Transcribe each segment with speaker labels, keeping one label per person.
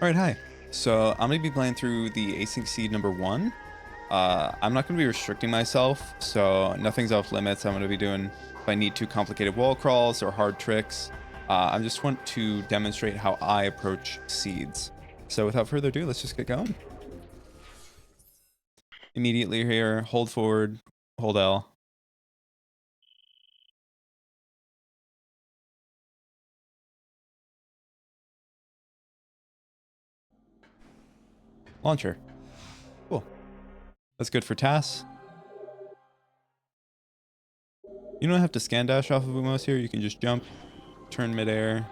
Speaker 1: Alright, hi. So I'm going to be playing through the async seed number 1. I'm not going to be restricting myself, so nothing's off limits. I'm going to be doing, if I need to, complicated wall crawls or hard tricks. I just want to demonstrate how I approach seeds. So without further ado, let's just get going. Immediately here, hold forward, hold L. Launcher. Cool. That's good for tasks. You don't have to scan dash off of Umos here. You can just jump, turn midair,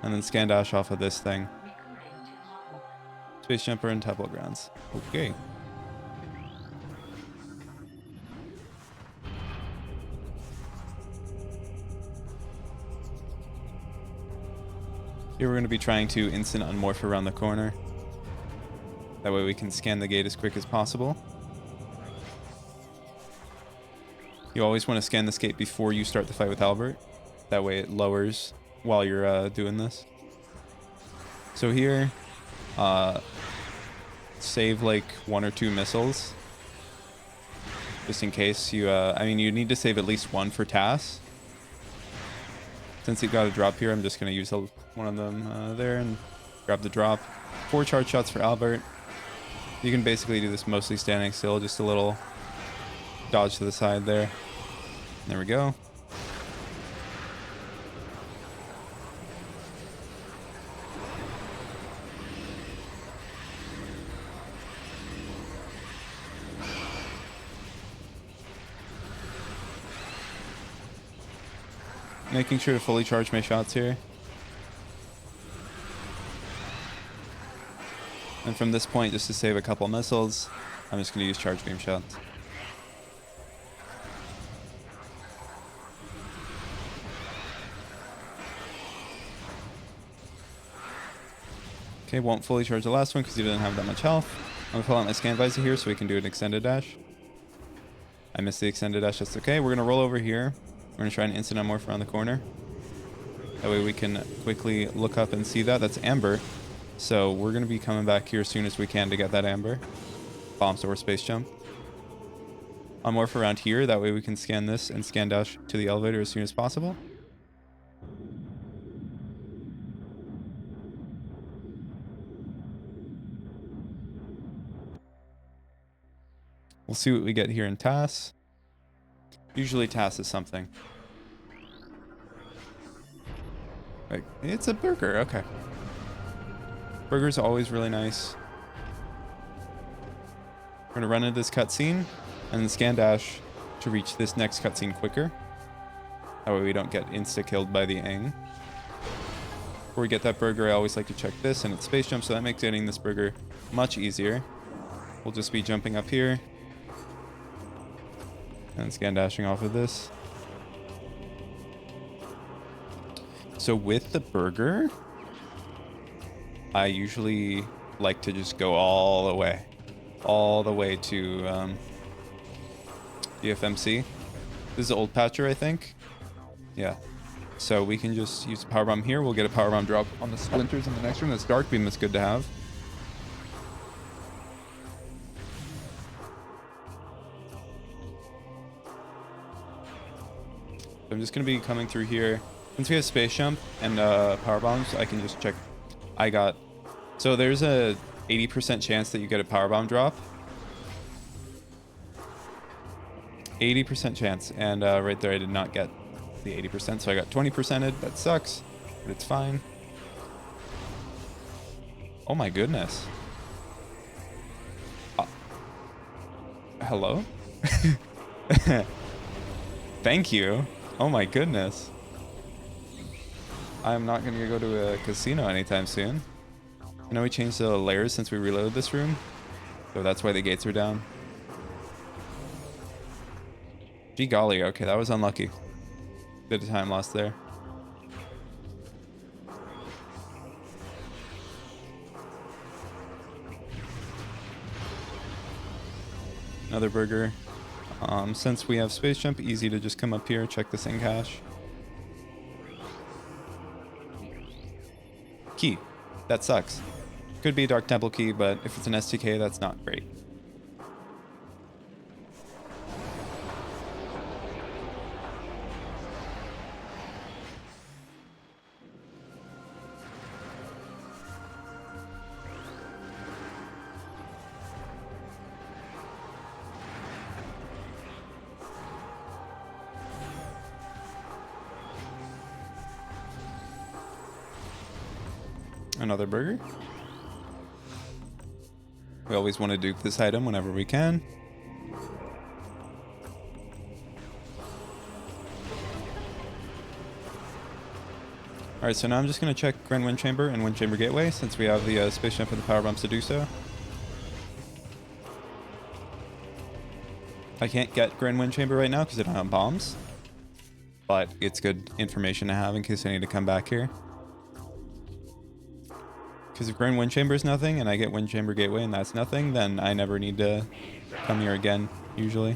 Speaker 1: and then scan dash off of this thing. Space jumper and temple grounds. Okay. Here we're going to be trying to instant unmorph around the corner. That way we can scan the gate as quick as possible. You always want to scan this gate before you start the fight with Albert. That way it lowers while you're doing this. So here, save like 1 or 2 missiles. Just in case you, I mean, you need to save at least 1 for tasks. Since you got a drop here, I'm just going to use one of them there and grab the drop. 4 charge shots for Albert. You can basically do this mostly standing still, just a little dodge to the side there. There we go. Making sure to fully charge my shots here. And from this point, just to save a couple missiles, I'm just going to use charge beam shots. Okay, won't fully charge the last one because he doesn't have that much health. I'm going to pull out my scan visor here so we can do an extended dash. I missed the extended dash, that's okay. We're going to roll over here. We're going to try and instant unmorph around the corner. That way we can quickly look up and see that. That's Amber. So we're going to be coming back here as soon as we can to get that Amber. Bombs or space jump. Unmorph around here. That way we can scan this and scan dash to the elevator as soon as possible. We'll see what we get here in TAS. Usually TAS is something. Like, it's a burger, okay. Burger's always really nice. We're gonna run into this cutscene and then scan dash to reach this next cutscene quicker. That way we don't get insta-killed by the Aang. Before we get that burger, I always like to check this, and it's space jump, so that makes getting this burger much easier. We'll just be jumping up here and scan dashing off of this. So with the burger, I usually like to just go all the way to the FMC. This is Old Patcher, I think. Yeah. So we can just use a power bomb here. We'll get a power bomb drop on the splinters in the next room. That's dark beam. That's good to have. I'm just going to be coming through here. Since we have space jump and power bombs, I can just check. So there's a 80% chance that you get a power bomb drop. 80% chance, and right there I did not get the 80%, so I got 20%ed. That sucks, but it's fine. Oh my goodness. Hello? Thank you. Oh my goodness. I'm not gonna go to a casino anytime soon. I know we changed the layers since we reloaded this room, so that's why the gates are down. Gee golly, okay, that was unlucky. Bit of time lost there. Another burger. Since we have space jump, easy to just come up here, check this in cache. Key. That sucks. Could be a Dark Temple key, but if it's an STK, that's not great. Another burger. We always want to dupe this item whenever we can. Alright, so now I'm just going to check Grand Wind Chamber and Wind Chamber Gateway since we have the Space Jump and the Power Bumps to do so. I can't get Grand Wind Chamber right now because I don't have bombs. But it's good information to have in case I need to come back here. Because if Grand Wind Chamber is nothing and I get Wind Chamber Gateway and that's nothing, then I never need to come here again, usually.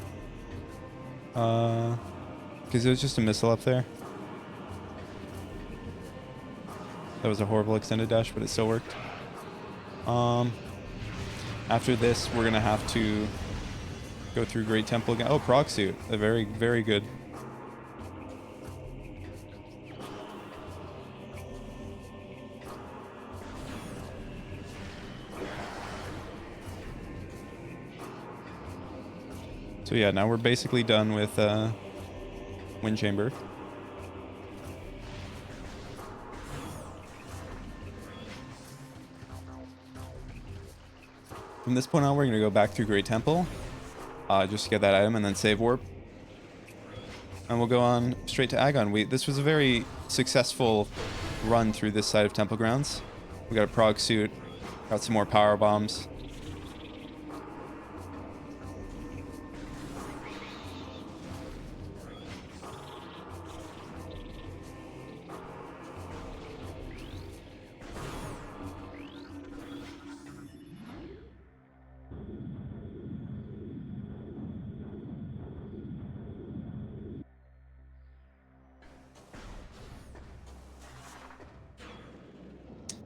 Speaker 1: Because it was just a missile up there. That was a horrible extended dash, but it still worked. After this, we're going to have to go through Great Temple again. Oh, Prog Suit. A very, very good. So yeah, now we're basically done with Wind Chamber. From this point on, we're going to go back through Great Temple, just to get that item and then save warp. And we'll go on straight to Agon. This was a very successful run through this side of Temple Grounds. We got a Prog Suit, got some more power bombs.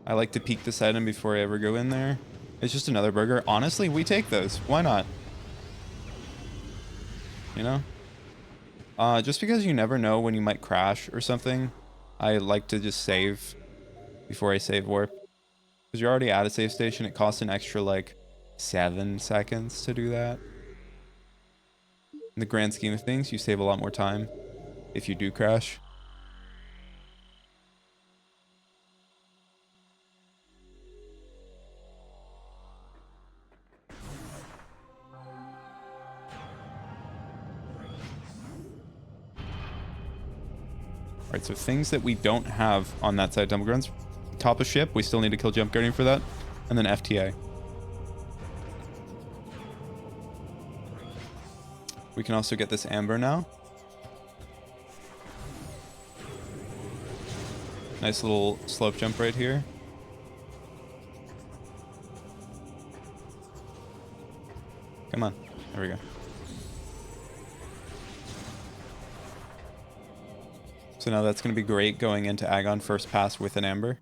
Speaker 1: I like to peek this item before I ever go in there. It's just another burger. Honestly, we take those. Why not? You know? Just because you never know when you might crash or something, I like to just save before I save warp. Because you're already at a save station, it costs an extra like 7 seconds to do that. In the grand scheme of things, you save a lot more time if you do crash. Alright, so things that we don't have on that side of Temple Grounds. Top of ship, we still need to kill Jump Guardian for that. And then FTA. We can also get this Amber now. Nice little slope jump right here. Come on. There we go. So now that's going to be great going into Agon first pass with an Amber.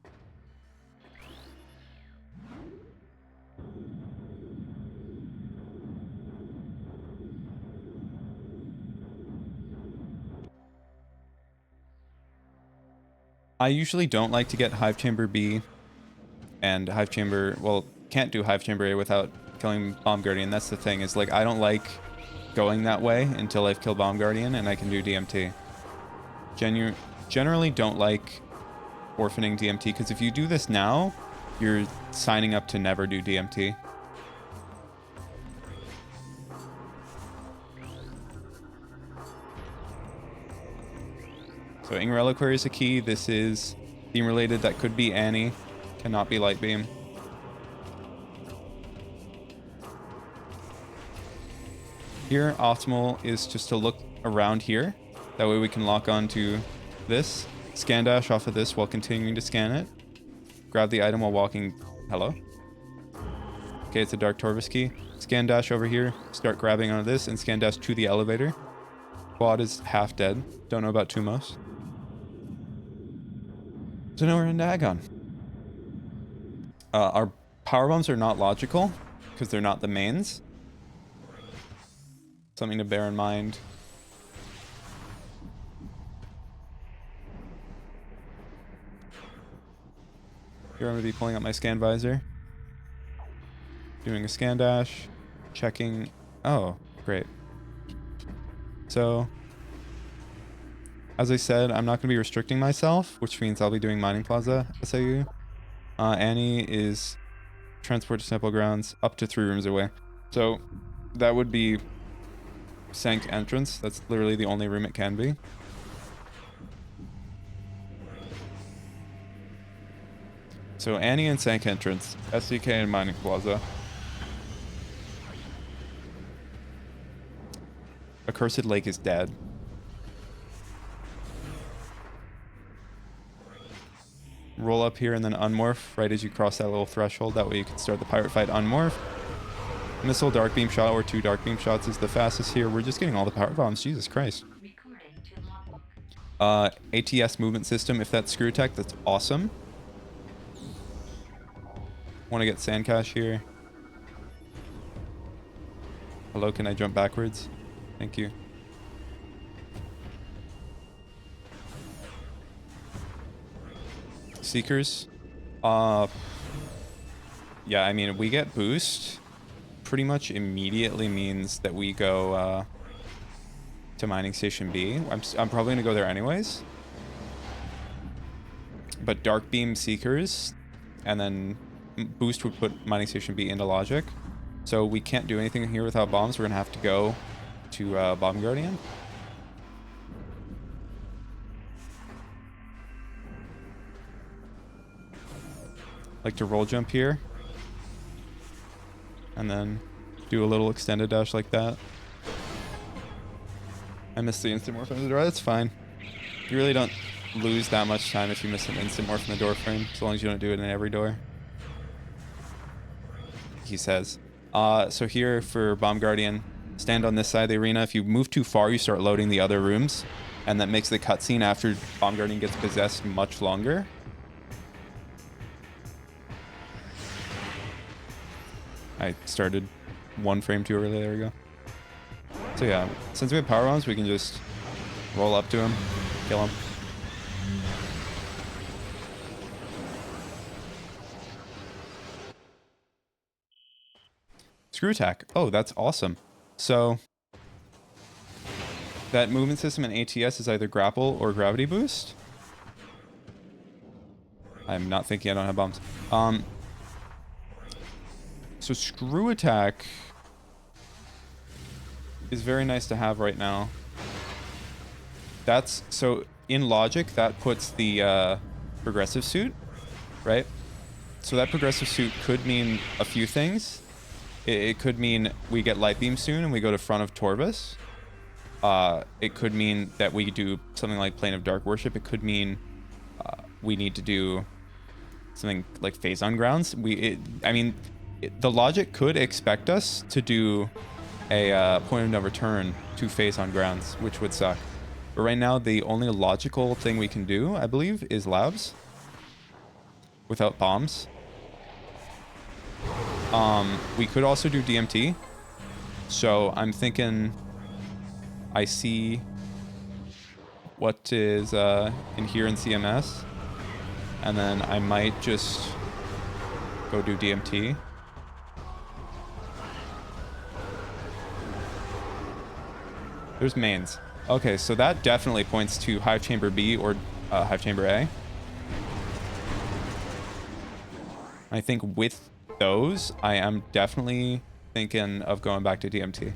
Speaker 1: I usually don't like to get Hive Chamber B and Hive Chamber, well, can't do Hive Chamber A without killing Bomb Guardian. That's the thing, is like I don't like going that way until I've killed Bomb Guardian and I can do DMT. Generally don't like orphaning DMT, because if you do this now, you're signing up to never do DMT. So Ing Reliquary is a key. This is theme related. That could be Annie. Cannot be Light Beam. Here, optimal is just to look around here. That way we can lock on to this. Scan dash off of this while continuing to scan it. Grab the item while walking. Hello? Okay, it's a Dark Torvus key. Scan dash over here. Start grabbing onto this and scan dash to the elevator. Quad is half dead. Don't know about Tumos. So now we're in Agon. Our Power bombs are not logical because they're not the mains. Something to bear in mind. Here I'm going to be pulling up my scan visor. Doing a scan dash. Checking. Oh, great. So, as I said, I'm not going to be restricting myself, which means I'll be doing Mining Plaza SAU. Annie is transport to Temple Grounds up to 3 rooms away. So, that would be Sank entrance. That's literally the only room it can be. So Annie and Sank entrance, SDK and Mining Plaza. Accursed Lake is dead. Roll up here and then unmorph right as you cross that little threshold. That way you can start the pirate fight unmorph. Missile dark beam shot or 2 dark beam shots is the fastest here. We're just getting all the power bombs. Jesus Christ. ATS movement system. If that's screw attack, that's awesome. Want to get sand cash here. Hello, can I jump backwards? Thank you. Seekers. Yeah, I mean, we get boost. Pretty much immediately means that we go to Mining Station B. I'm probably going to go there anyways. But Dark Beam Seekers, and then boost would put Mining Station B into logic. So we can't do anything here without bombs. We're going to have to go to Bomb Guardian. Like to roll jump here. And then do a little extended dash like that. I missed the instant morph in the door. That's fine. You really don't lose that much time if you miss an instant morph in the door frame, as long as you don't do it in every door. He says. So here for Bomb Guardian, stand on this side of the arena. If you move too far, you start loading the other rooms, and that makes the cutscene after Bomb Guardian gets possessed much longer. I started 1 frame too early. There we go. So yeah, since we have power bombs, we can just roll up to him, kill him. Screw attack. Oh, that's awesome. So that movement system in ATS is either grapple or gravity boost. I'm not thinking I don't have bombs. So screw attack is very nice to have right now. That's so in logic that puts the progressive suit, right? So that progressive suit could mean a few things. It could mean we get light beam soon and we go to front of Torvus. It could mean that we do something like Plane of Dark Worship. It could mean we need to do something like Phase on Grounds. The logic could expect us to do a point of no return to Phase on Grounds, which would suck. But right now, the only logical thing we can do, I believe, is Labs without bombs. We could also do DMT. So I'm thinking I see what is in here in CMS. And then I might just go do DMT. There's mains. Okay, so that definitely points to Hive Chamber B or Hive Chamber A. I think with those, I am definitely thinking of going back to DMT.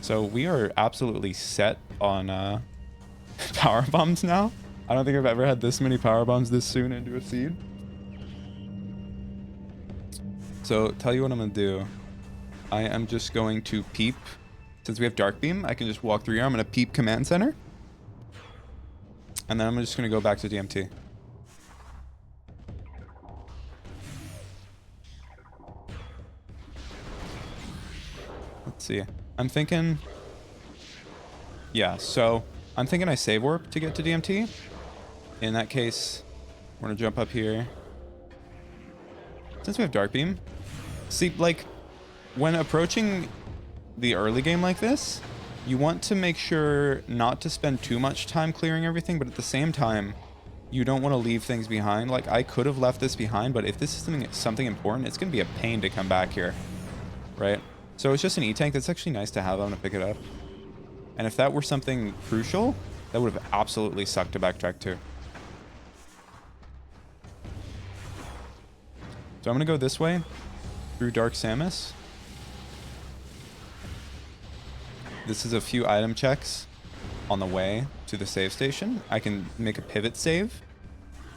Speaker 1: So we are absolutely set on power bombs now. I don't think I've ever had this many power bombs this soon into a seed. So tell you what I'm gonna do. I am just going to peep. Since we have Dark Beam, I can just walk through here. I'm gonna peep Command Center. And then I'm just gonna go back to DMT. Let's see. I'm thinking... Yeah, so I'm thinking I save warp to get to DMT. In that case, We're gonna jump up here. Since we have Dark Beam, see, like, when approaching the early game like this, you want to make sure not to spend too much time clearing everything, but at the same time, you don't want to leave things behind. Like, I could have left this behind, but if this is something important, it's going to be a pain to come back here, right? So it's just an E-Tank. That's actually nice to have. I'm going to pick it up. And if that were something crucial, that would have absolutely sucked to backtrack too. So I'm going to go this way through Dark Samus. This is a few item checks on the way to the save station. I can make a pivot save.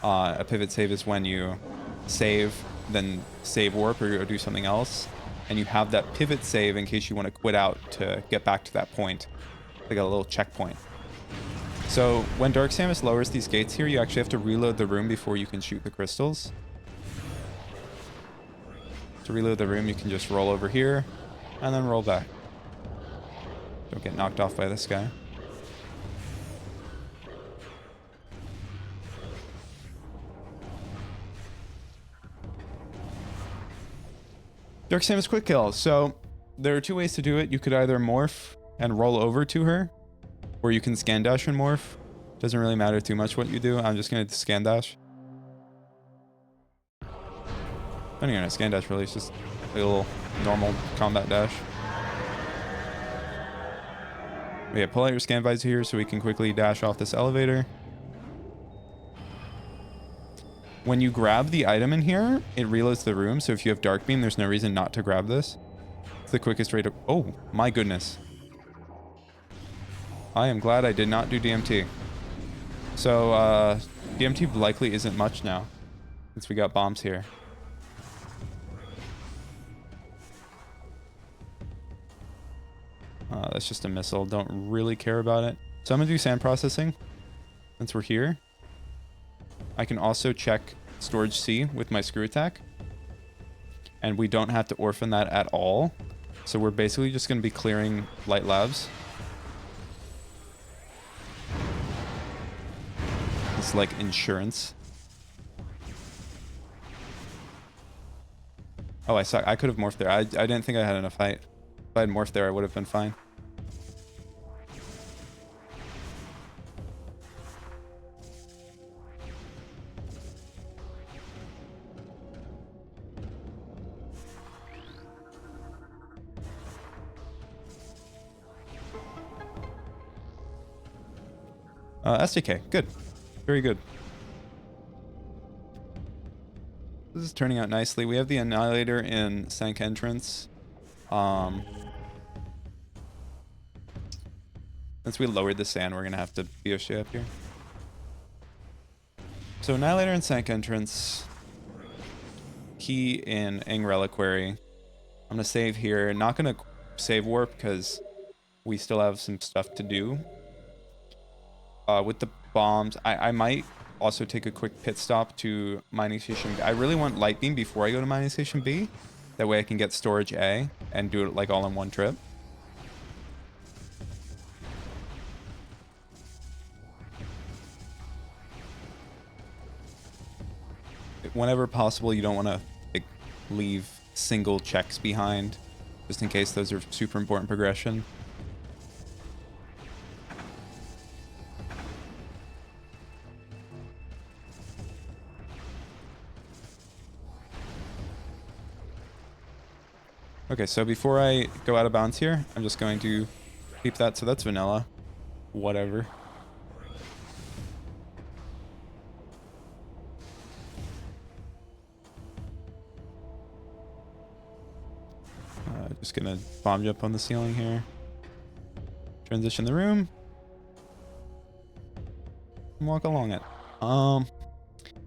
Speaker 1: A pivot save is when you save, then save warp or do something else. And you have that pivot save in case you want to quit out to get back to that point. Like a little checkpoint. So when Dark Samus lowers these gates here, you actually have to reload the room before you can shoot the crystals. To reload the room, you can just roll over here and then roll back. Don't get knocked off by this guy. Dark Samus quick kill. So there are two ways to do it. You could either morph and roll over to her, or you can scan dash and morph. Doesn't really matter too much what you do. I'm just going to scan dash. Depending on a scan dash, really, it's just a little normal combat dash. But yeah, pull out your scan visor here so we can quickly dash off this elevator. When you grab the item in here, it reloads the room. So if you have Dark Beam, there's no reason not to grab this. It's the quickest way to... Oh, my goodness. I am glad I did not do DMT. So, DMT likely isn't much now, since we got bombs here. That's just a missile. Don't really care about it. So I'm going to do sand processing, since we're here. I can also check storage C with my screw attack. And we don't have to orphan that at all. So we're basically just going to be clearing light labs. It's like insurance. Oh, I suck. I could have morphed there. I didn't think I had enough height. If I had morphed there, I would have been fine. SDK, good. Very good. This is turning out nicely. We have the Annihilator in Sank entrance. Since we lowered the sand, we're going to have to BOC up here. So Annihilator in Sank entrance. Key in Aang Reliquary. I'm going to save here. Not going to save warp because we still have some stuff to do. With the bombs, I might also take a quick pit stop to mining station B. I really want light beam before I go to mining station B. That way I can get storage A and do it like all in one trip. Whenever possible, you don't want to like, leave single checks behind, just in case those are super important progression. Okay, so before I go out of bounds here, I'm just going to keep that. So that's vanilla. Whatever. Just gonna bomb jump on the ceiling here. Transition the room. And walk along it.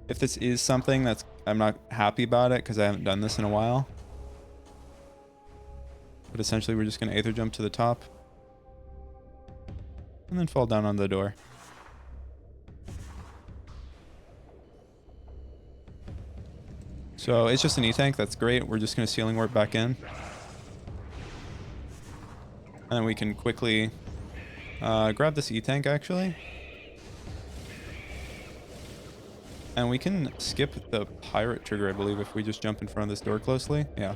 Speaker 1: If this is something that's... I'm not happy about it because I haven't done this in a while. But essentially we're just going to aether jump to the top. And then fall down on the door. So it's just an E-Tank. That's great. We're just going to ceiling warp back in. And then we can quickly grab this E-Tank actually. And we can skip the pirate trigger, I believe, if we just jump in front of this door closely. Yeah.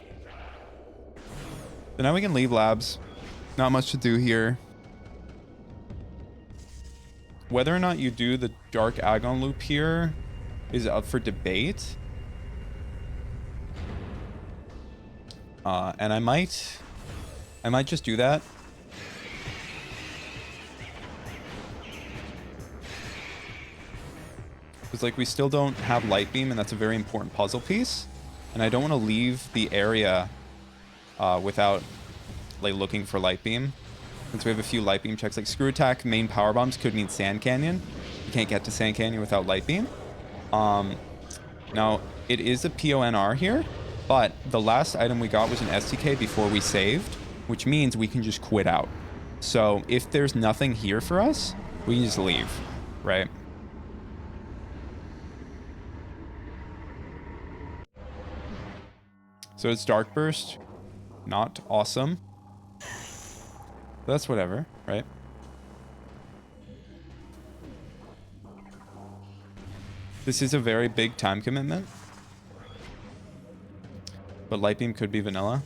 Speaker 1: So now we can leave labs. Not much to do here. Whether or not you do the Dark Agon loop here is up for debate. And I might just do that. Because like we still don't have light beam, and that's a very important puzzle piece. And I don't want to leave the area without like looking for light beam. Since we have a few light beam checks, like screw attack, main power bombs could mean Sand Canyon. You can't get to Sand Canyon without light beam. Now it is a PONR here, but the last item we got was an STK before we saved, which means we can just quit out. So if there's nothing here for us, we can just leave, right? So it's Dark Burst, not awesome. That's whatever, right? This is a very big time commitment. But light beam could be vanilla.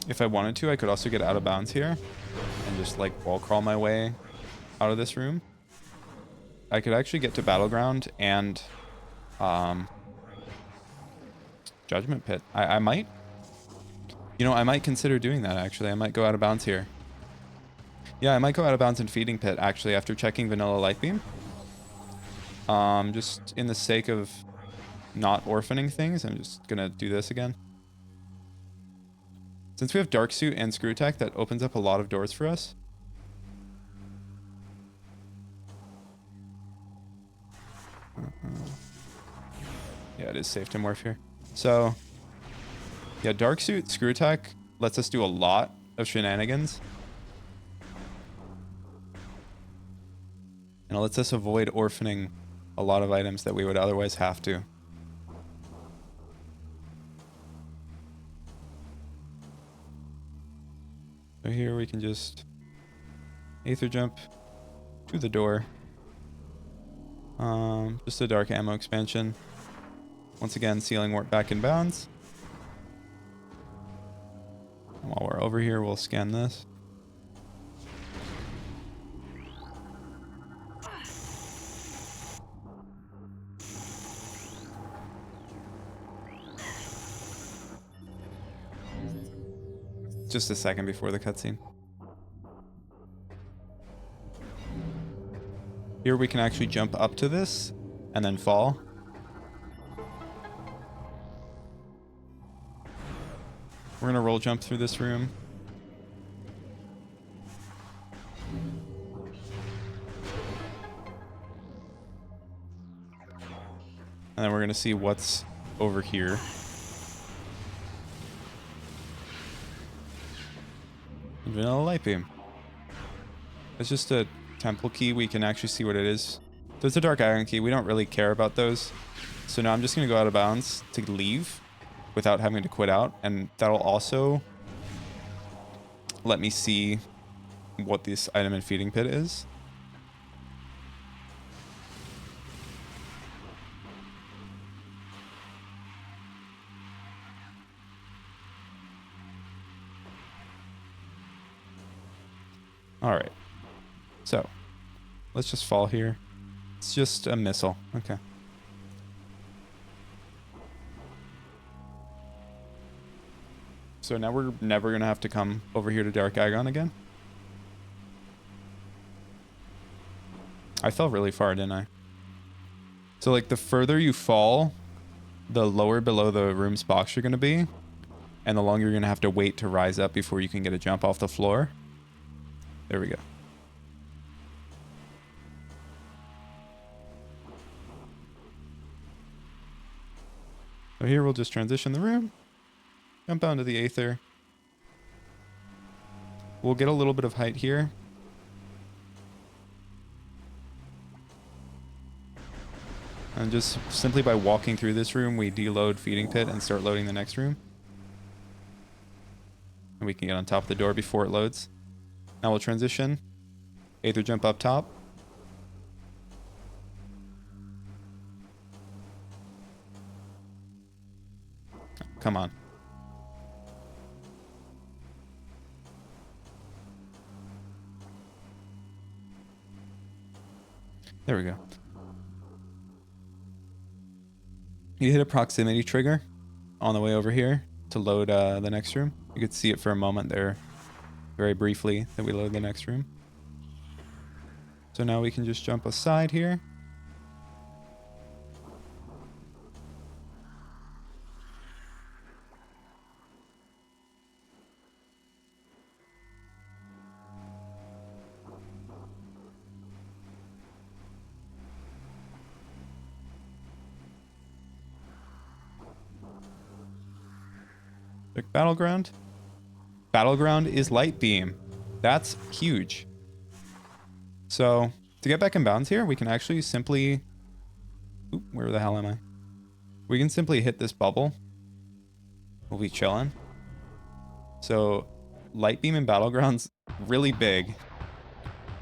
Speaker 1: If I wanted to, I could also get out of bounds here and just like wall crawl my way out of this room. I could actually get to Battleground and Judgment Pit. I might, you know, I might consider doing that actually. I might go out of bounds here. Yeah, I might go out of bounds in Feeding Pit actually after checking Vanilla Light Beam. Just in the sake of not orphaning things, I'm just gonna do this again. Since we have Dark Suit and Screw Attack, that opens up a lot of doors for us. Yeah, it is safe to morph here. So, yeah, Dark Suit, Screw Attack lets us do a lot of shenanigans. And it lets us avoid orphaning a lot of items that we would otherwise have to. So here we can just Aether Jump to the door. Just a Dark Ammo expansion. Once again, Sealing Warp back in bounds. While we're over here, we'll scan this. Just a second before the cutscene. Here we can actually jump up to this and then fall. We're gonna roll jump through this room. And then we're gonna see what's over here. Vanilla Light Beam. It's just a temple key. We can actually see what it is. There's a Dark Iron key. We don't really care about those. So now I'm just going to go out of bounds to leave without having to quit out. And that'll also let me see what this item in Feeding Pit is. All right, so let's just fall here. It's just a missile. Okay. So now we're never gonna have to come over here to Dark Agon again. I fell really far, didn't I? So like the further you fall, the lower below the room's box you're gonna be, and the longer you're gonna have to wait to rise up before you can get a jump off the floor. There we go. So here we'll just transition the room, jump onto the Aether. We'll get a little bit of height here. And just simply by walking through this room, we deload Feeding Pit and start loading the next room. And we can get on top of the door before it loads. Now we'll transition. Aether Jump up top. Come on. There we go. You hit a proximity trigger on the way over here to load the next room. You could see it for a moment there, very briefly, that we load the next room. So now we can just jump aside here. Pick Battleground. Battleground is Light Beam. That's huge. So to get back in bounds here, we can actually simply... Oop, where the hell am I? We can simply hit this bubble. We'll be chilling. So Light Beam and Battleground's really big,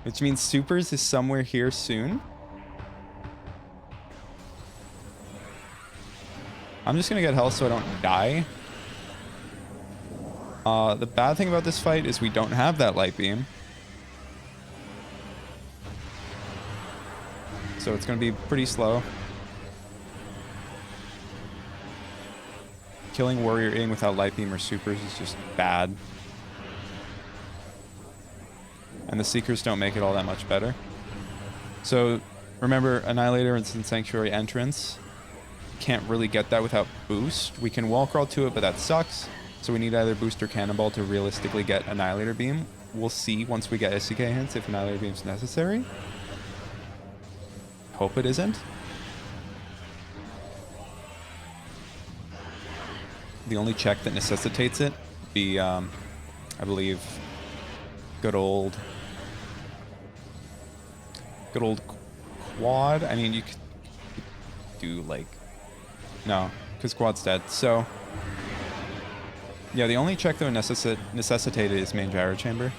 Speaker 1: which means Supers is somewhere here soon. I'm just gonna get health so I don't die. The bad thing about this fight is we don't have that Light Beam. So it's going to be pretty slow. Killing Warrior Ing without Light Beam or Supers is just bad. And the Seekers don't make it all that much better. So remember, Annihilator and Sanctuary entrance. Can't really get that without boost. We can wall crawl to it, but that sucks. So we need either boost or cannonball to realistically get Annihilator Beam. We'll see once we get SCK hints if Annihilator Beam is necessary. Hope it isn't. The only check that necessitates it would be, I believe, good old quad. I mean, you could do like, no, because quad's dead. So yeah, the only check that would necessitate it is main gyro chamber.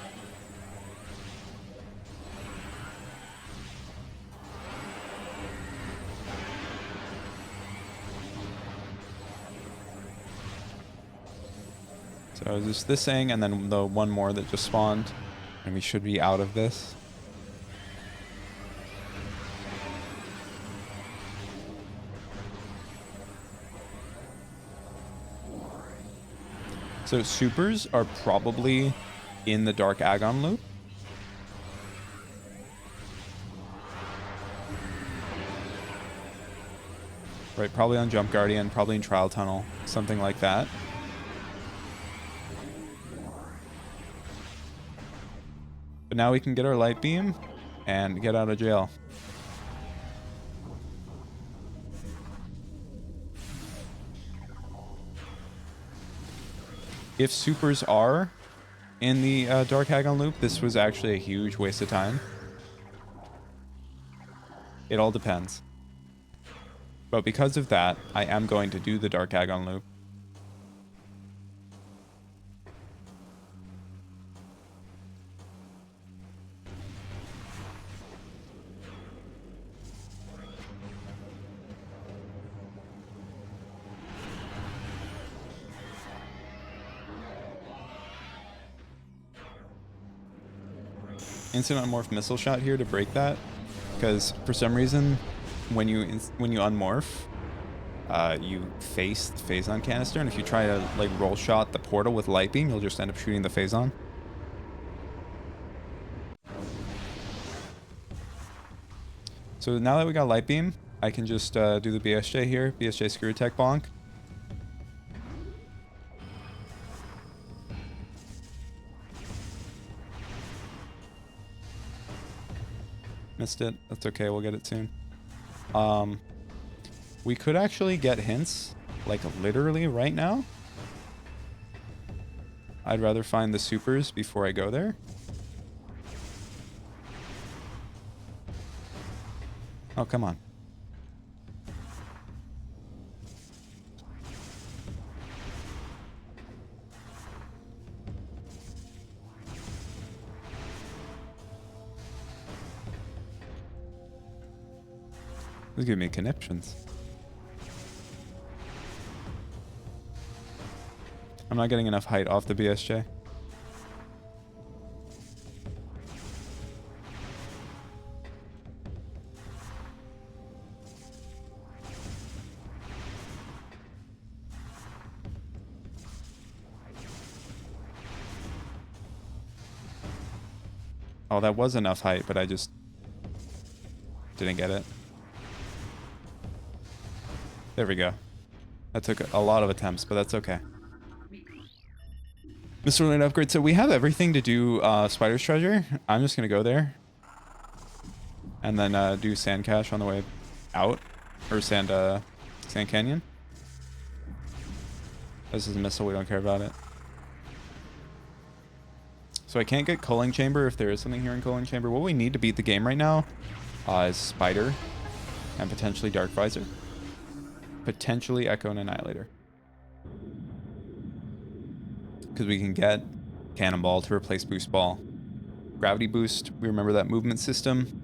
Speaker 1: So just this thing, and then the one more that just spawned, and we should be out of this. So supers are probably in the Dark Agon loop. Right, probably on Jump Guardian, probably in Trial Tunnel, something like that. But now we can get our Light Beam and get out of jail. If supers are in the Dark Agon loop, this was actually a huge waste of time. It all depends. But because of that, I am going to do the Dark Agon loop. Instant unmorph missile shot here to break that, because for some reason when you unmorph, you face the Phazon canister, and if you try to like roll shot the portal with Light Beam, you'll just end up shooting the Phazon. So now that we got Light Beam, I can just do the BSJ here, BSJ Screw Attack Bonk. Missed it. That's okay. We'll get it soon. We could actually get hints, like literally right now. I'd rather find the supers before I go there. Oh, come on. This giving me conniptions. I'm not getting enough height off the BSJ. Oh, that was enough height, but I just didn't get it. There we go. That took a lot of attempts, but that's okay. Mr. Lane Upgrade, so we have everything to do Spider's Treasure. I'm just going to go there. And then do Sand Cache on the way out. Or Sand Canyon. This is a missile, we don't care about it. So I can't get Culling Chamber if there is something here in Culling Chamber. What we need to beat the game right now is Spider and potentially Dark Visor. Potentially Echo and Annihilator. Because we can get Cannonball to replace Boost Ball. Gravity Boost, we remember that movement system.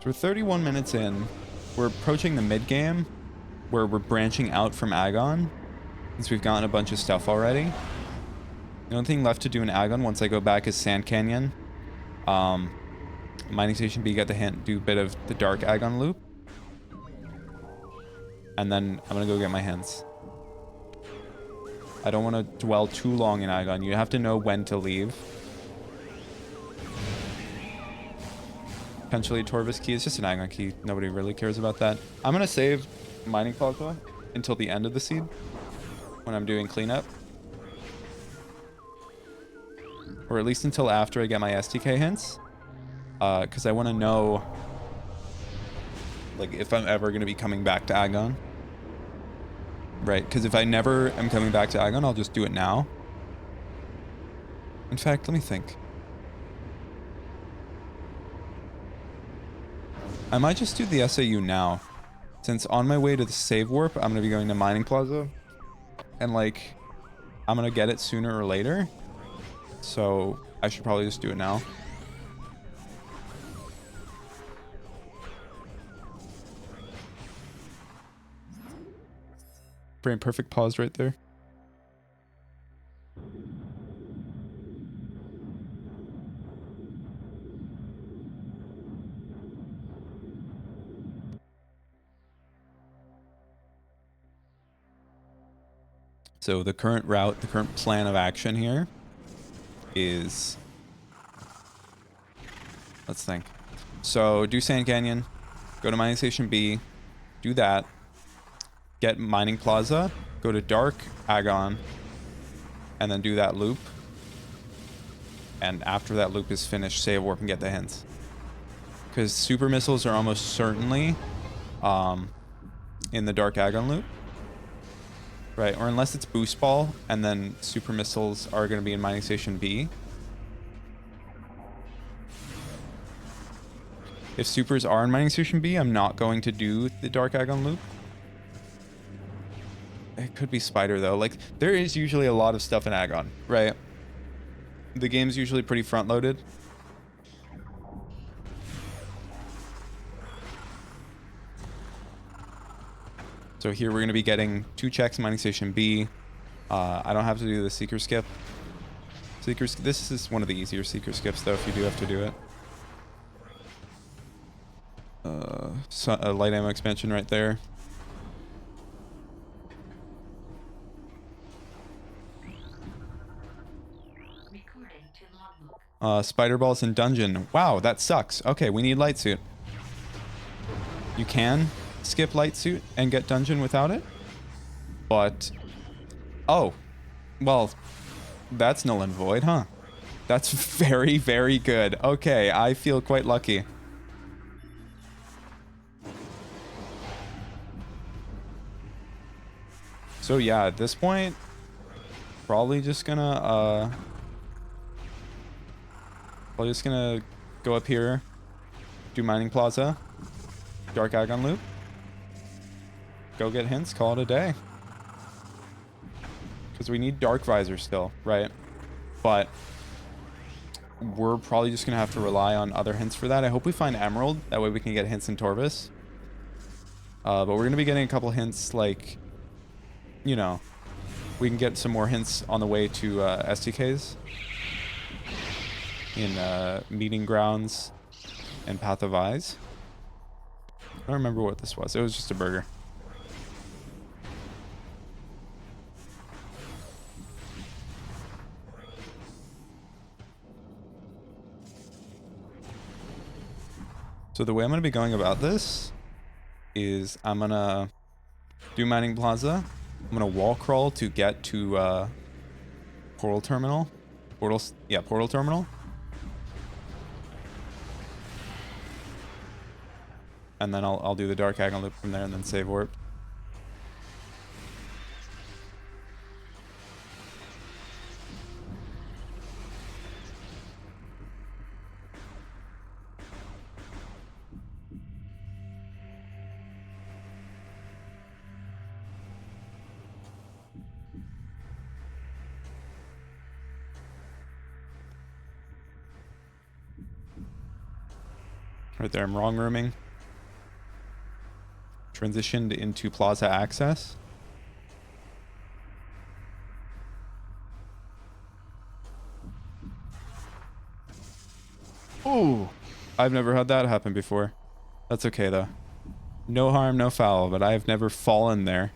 Speaker 1: We're 31 minutes in. We're approaching the mid game where we're branching out from Agon since we've gotten a bunch of stuff already. The only thing left to do in Agon once I go back is Sand Canyon. Mining Station B, get the hint, do a bit of the Dark Agon loop. And then I'm going to go get my hints. I don't want to dwell too long in Agon. You have to know when to leave. Potentially Torvis key. It's just an Agon key. Nobody really cares about that. I'm going to save Mining Plaza until the end of the seed when I'm doing cleanup. Or at least until after I get my STK hints. Because I want to know like if I'm ever going to be coming back to Agon. Right, because if I never am coming back to Agon, I'll just do it now. In fact, let me think. I might just do the SAU now. Since on my way to the save warp, I'm going to be going to Mining Plaza. And like, I'm going to get it sooner or later. So I should probably just do it now. Brain perfect pause right there. So the current route, the current plan of action here is, let's think. So do Sand Canyon, go to Mining Station B, do that, get Mining Plaza, go to Dark Agon, and then do that loop. And after that loop is finished, save warp and get the hints. Because super missiles are almost certainly in the Dark Agon loop. Right, or unless it's Boost Ball, and then super missiles are going to be in Mining Station B. If supers are in Mining Station B, I'm not going to do the Dark Agon loop. It could be Spider, though. Like, there is usually a lot of stuff in Agon, right? The game's usually pretty front-loaded. So here we're going to be getting 2 checks, Mining Station B. I don't have to do the Seeker skip. This is one of the easier Seeker skips, though, if you do have to do it. So, a light ammo expansion right there. Spider balls in dungeon. Wow, that sucks. Okay, we need light suit. You can skip light suit and get dungeon without it, but oh, well, that's null and void, huh? That's very, very good. Okay, I feel quite lucky. So yeah, at this point, probably just gonna go up here, do Mining Plaza, Dark Agon loop, go get hints, call it a day. Because we need Dark Visor still, right? But we're probably just gonna have to rely on other hints for that. I hope we find Emerald, that way we can get hints in Torvis. But we're gonna be getting a couple hints, like, you know, we can get some more hints on the way to STKs in Meeting Grounds and Path of Eyes. I don't remember what this was. It was just a burger. So the way I'm going to be going about this is I'm going to do Mining Plaza. I'm going to wall crawl to get to Portal Terminal. Portal Terminal. And then I'll do the Dark Agon loop from there and then save warp. Right there, I'm wrong rooming. Transitioned into Plaza Access. Ooh, I've never had that happen before. That's okay though. No harm, no foul, but I've never fallen there.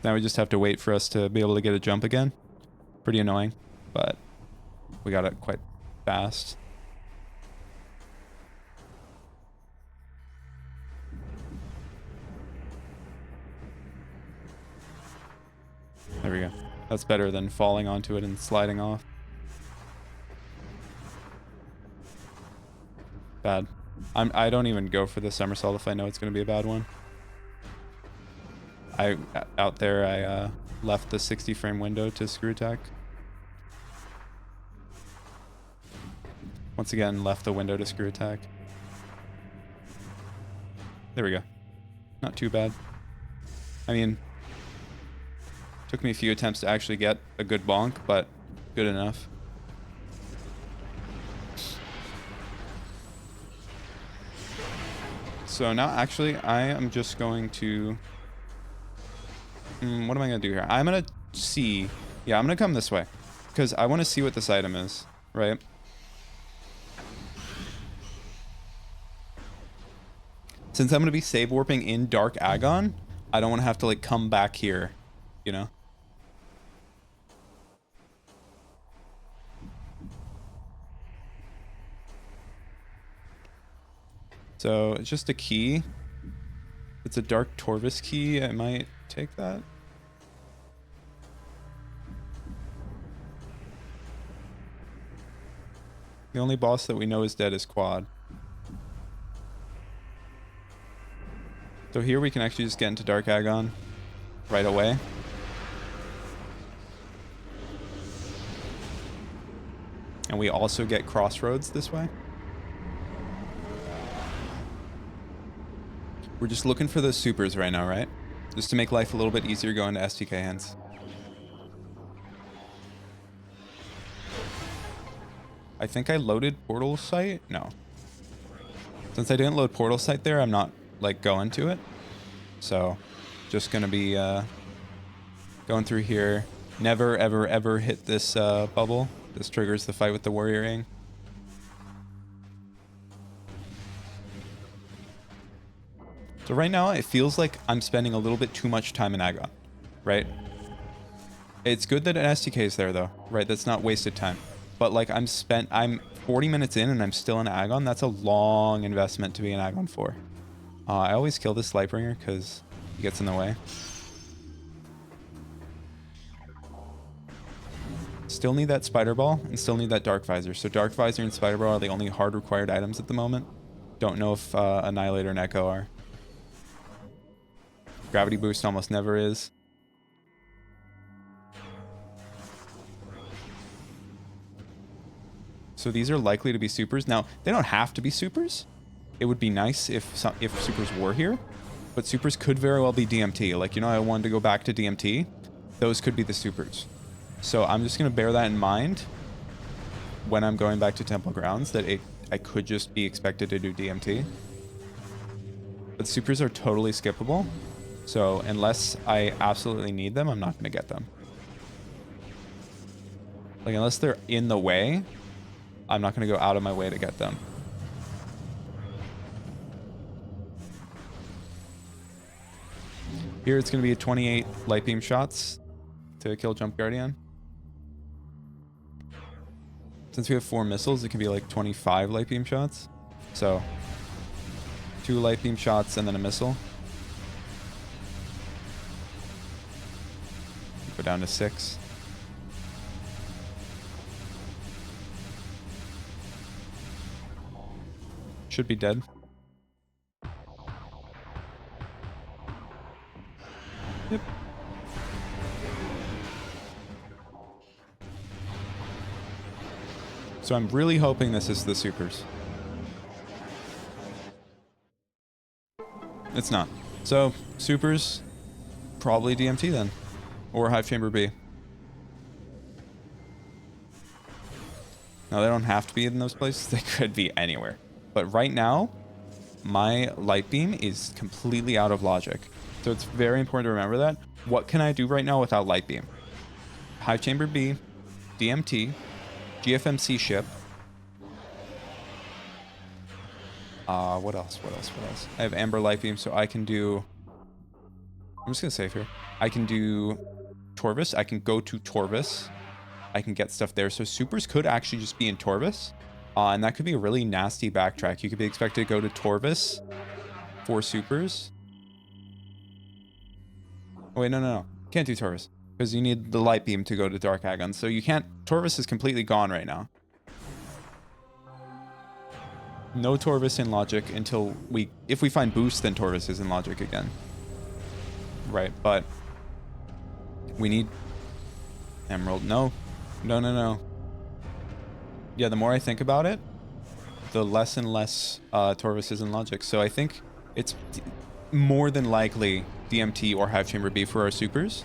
Speaker 1: Now we just have to wait for us to be able to get a jump again. Pretty annoying, but we got it quite fast. There we go. That's better than falling onto it and sliding off. Bad. I don't even go for the somersault if I know it's going to be a bad one. Out there I left the 60 frame window to screw attack. Once again, left the window to screw attack. There we go. Not too bad. I mean, took me a few attempts to actually get a good bonk, but good enough. So now actually I am just going to... what am I going to do here? I'm going to see... Yeah, I'm going to come this way. Because I want to see what this item is, right? Since I'm going to be save warping in Dark Agon, I don't want to have to like come back here, you know? So it's just a key. It's a Dark Torvis key. I might take that. The only boss that we know is dead is Quad. So here we can actually just get into Dark Agon right away. And we also get Crossroads this way. We're just looking for those supers right now, right? Just to make life a little bit easier going to STK hands. I think I loaded Portal Site? No. Since I didn't load Portal Site there, I'm not like going to it. So just gonna be going through here. Never ever ever hit this bubble. This triggers the fight with the Warrior Ring. So right now it feels like I'm spending a little bit too much time in Agon, right? It's good that an STK is there though, right? That's not wasted time. But like I'm 40 minutes in and I'm still in Agon. That's a long investment to be in Agon for. I always kill this Lightbringer because he gets in the way. Still need that Spider Ball and still need that Dark Visor. So Dark Visor and Spider Ball are the only hard required items at the moment. Don't know if Annihilator and Echo are. Gravity boost almost never is. So these are likely to be supers. Now, they don't have to be supers. It would be nice if supers were here. But supers could very well be DMT. Like, you know, I wanted to go back to DMT. Those could be the supers. So I'm just going to bear that in mind when I'm going back to Temple Grounds, that I could just be expected to do DMT. But supers are totally skippable. So unless I absolutely need them, I'm not going to get them. Like, unless they're in the way, I'm not going to go out of my way to get them. Here it's going to be a 28 light beam shots to kill Jump Guardian. Since we have 4 missiles, it can be like 25 light beam shots. So 2 light beam shots and then a missile. Go down to 6. Should be dead. Yep. So I'm really hoping this is the supers. It's not. So supers, probably DMT then, or Hive Chamber B. Now they don't have to be in those places. They could be anywhere. But right now, my light beam is completely out of logic. So it's very important to remember that. What can I do right now without light beam? Hive Chamber B, DMT, GFMC ship. What else? I have Amber light beam, so I can do... I'm just gonna save here. I can do Torvis. I can go to Torvis. I can get stuff there. So supers could actually just be in Torvis. And that could be a really nasty backtrack. You could be expected to go to Torvis for supers. Oh, wait, no. Can't do Torvis. Because you need the light beam to go to Dark Agon. So you can't... Torvis is completely gone right now. No Torvis in logic until we... If we find boost, then Torvis is in logic again. Right, but... We need... Emerald. No. Yeah, the more I think about it, the less and less Torvis is in logic. So I think it's more than likely DMT or Hive Chamber B for our supers.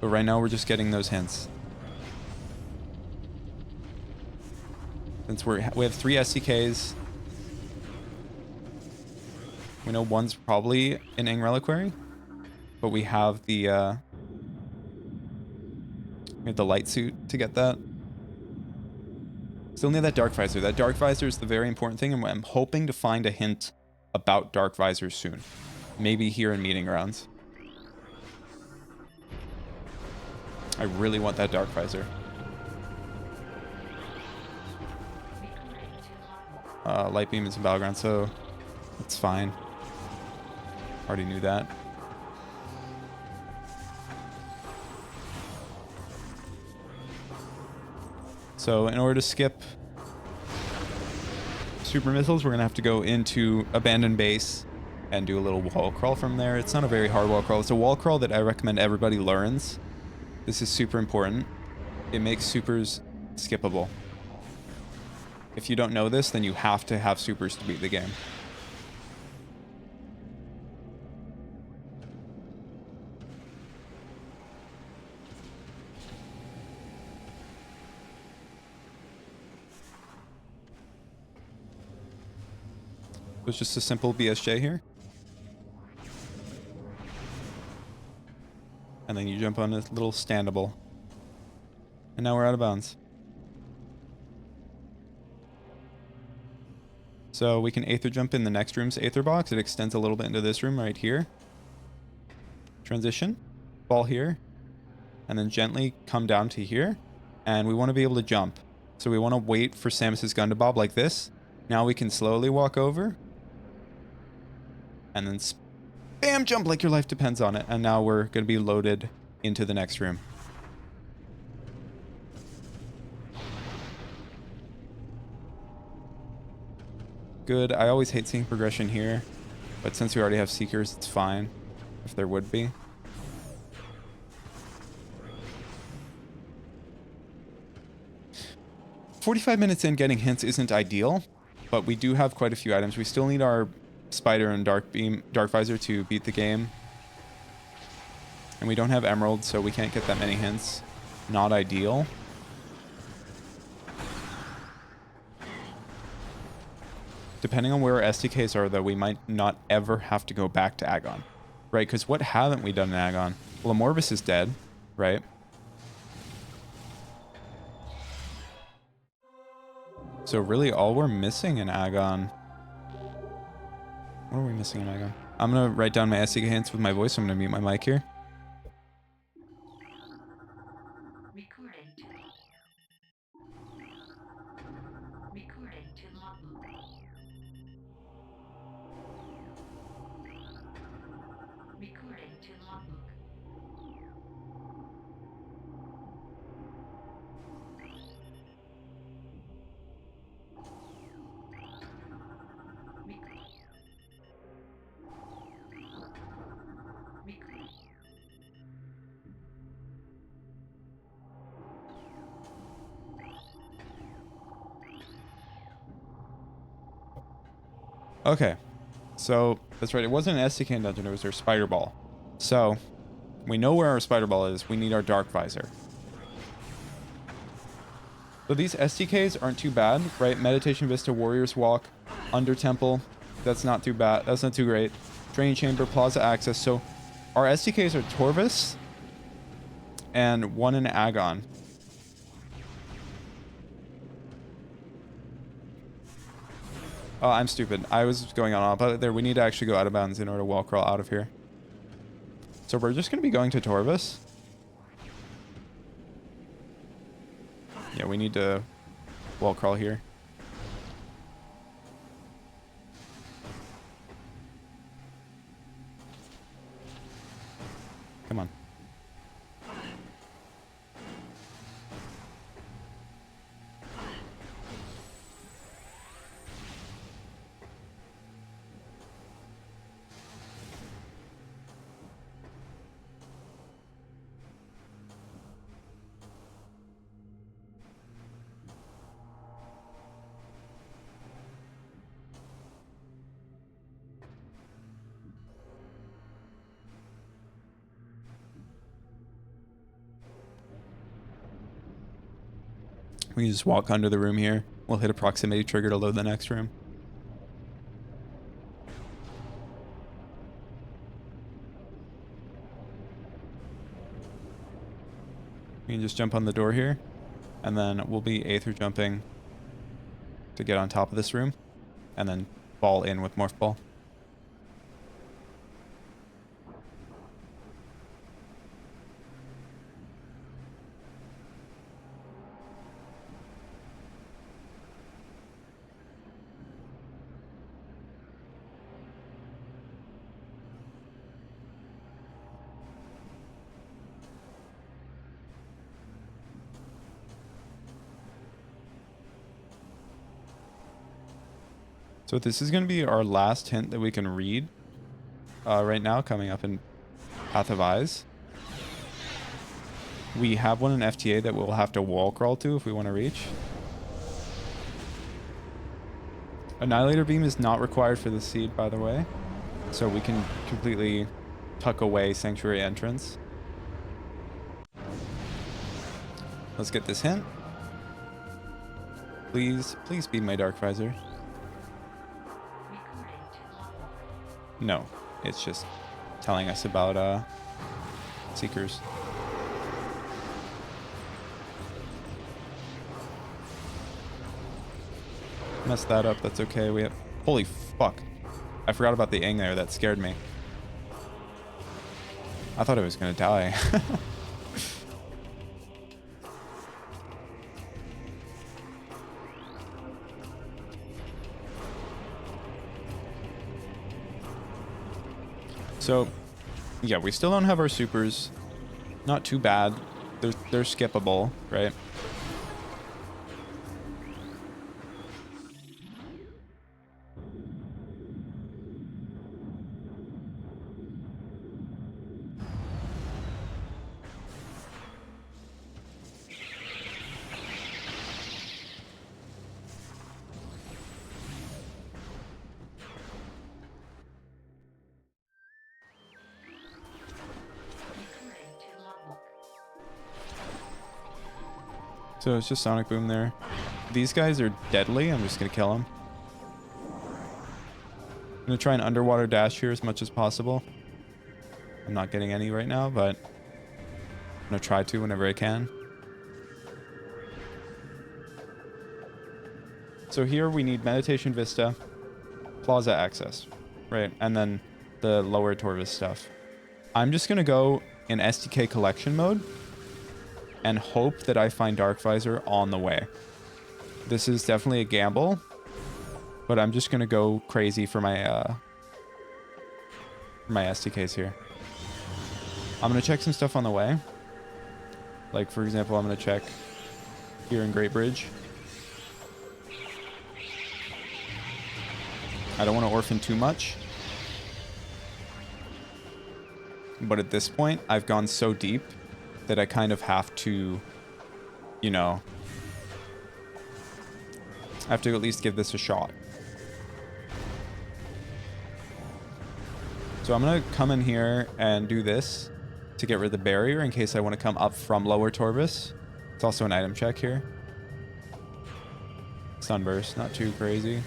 Speaker 1: But right now we're just getting those hints. Since we have 3 SCKs. We know one's probably an Ing Reliquary. But we have the light suit to get that. Still need that Dark Visor. That Dark Visor is the very important thing, and I'm hoping to find a hint about Dark Visor soon. Maybe here in Meeting Grounds. I really want that Dark Visor. Light Beam is in Battleground, so it's fine. Already knew that. So in order to skip super missiles, we're going to have to go into Abandoned Base and do a little wall crawl from there. It's not a very hard wall crawl. It's a wall crawl that I recommend everybody learns. This is super important. It makes supers skippable. If you don't know this, then you have to have supers to beat the game. It's just a simple BSJ here. And then you jump on a little standable. And now we're out of bounds. So we can Aether jump in the next room's Aether box. It extends a little bit into this room right here. Transition. Fall here. And then gently come down to here. And we want to be able to jump. So we want to wait for Samus's gun to bob like this. Now we can slowly walk over. And then spam jump like your life depends on it. And now we're going to be loaded into the next room. Good. I always hate seeing progression here. But since we already have Seekers, it's fine. if there would be. "45 minutes in, getting hints isn't ideal, but we do have quite a few items. We still need our spider and dark visor to beat the game. And we don't have emerald, so we can't get that many hints. Not ideal. Depending on where our SDKs are, though, we might not ever have to go back to Agon. Right? Because what haven't we done in Agon? Well, Amorvis is dead, right? So really all we're missing in Agon... What are we missing in Agon? I'm going to write down my SDK hints with my voice. I'm going to mute my mic here. Okay, so that's right. It wasn't an SDK dungeon. It was our spider ball. So we know where our spider ball is. We need our dark visor. So these SDKs aren't too bad, right? Meditation Vista, Warrior's Walk, Under Temple. That's not too bad. That's not too great. Training Chamber, Plaza Access. So our SDKs are Torvis and one in Agon. Oh, I'm stupid. I was going on about there. We need to actually go out of bounds in order to wall crawl out of here. So we're just going to be going to Torvis. Yeah, we need to wall crawl here. Come on. We can just walk under the room here. We'll hit a proximity trigger to load the next room. We can just jump on the door here. And then we'll be Aether jumping to get on top of this room. And then ball in with Morph Ball. So this is going to be our last hint that we can read right now, coming up in Path of Eyes. We have one in FTA that we'll have to wall crawl to if we want to reach. Annihilator Beam is not required for the seed, by the way. So we can completely tuck away Sanctuary Entrance. Let's get this hint. Please be my Dark Visor. No, it's just telling us about Seekers. Messed that up, that's okay. We have... Holy fuck. I forgot about the Aang there, that scared me. I thought it was gonna die. So, yeah, we still don't have our supers. Not too bad. They're skippable, right? So it's just Sonic Boom there. These guys are deadly. I'm just going to kill them. I'm going to try an underwater dash here as much as possible. I'm not getting any right now, but I'm going to try to whenever I can. So here we need Meditation Vista, Plaza Access, right? And then the lower Torvis stuff. I'm just going to go in SDK collection mode and hope that I find Dark Visor on the way. This is definitely a gamble, but I'm just going to go crazy for my SDKs here. I'm going to check some stuff on the way. Like, for example, I'm going to check here in Great Bridge. I don't want to orphan too much. But at this point, I've gone so deep that I kind of have to, you know, I have to at least give this a shot. So I'm going to come in here and do this to get rid of the barrier in case I want to come up from lower Torvis. It's also an item check here. Sunburst, not too crazy.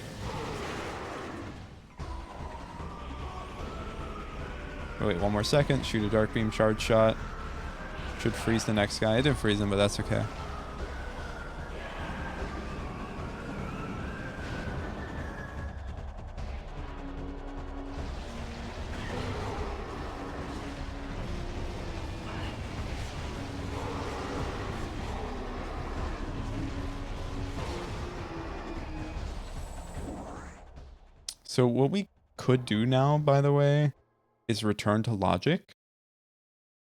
Speaker 1: Oh, wait, one more second. Shoot a Dark Beam charge shot. Should freeze the next guy. It didn't freeze him, but that's okay. So what we could do now, by the way, is return to logic.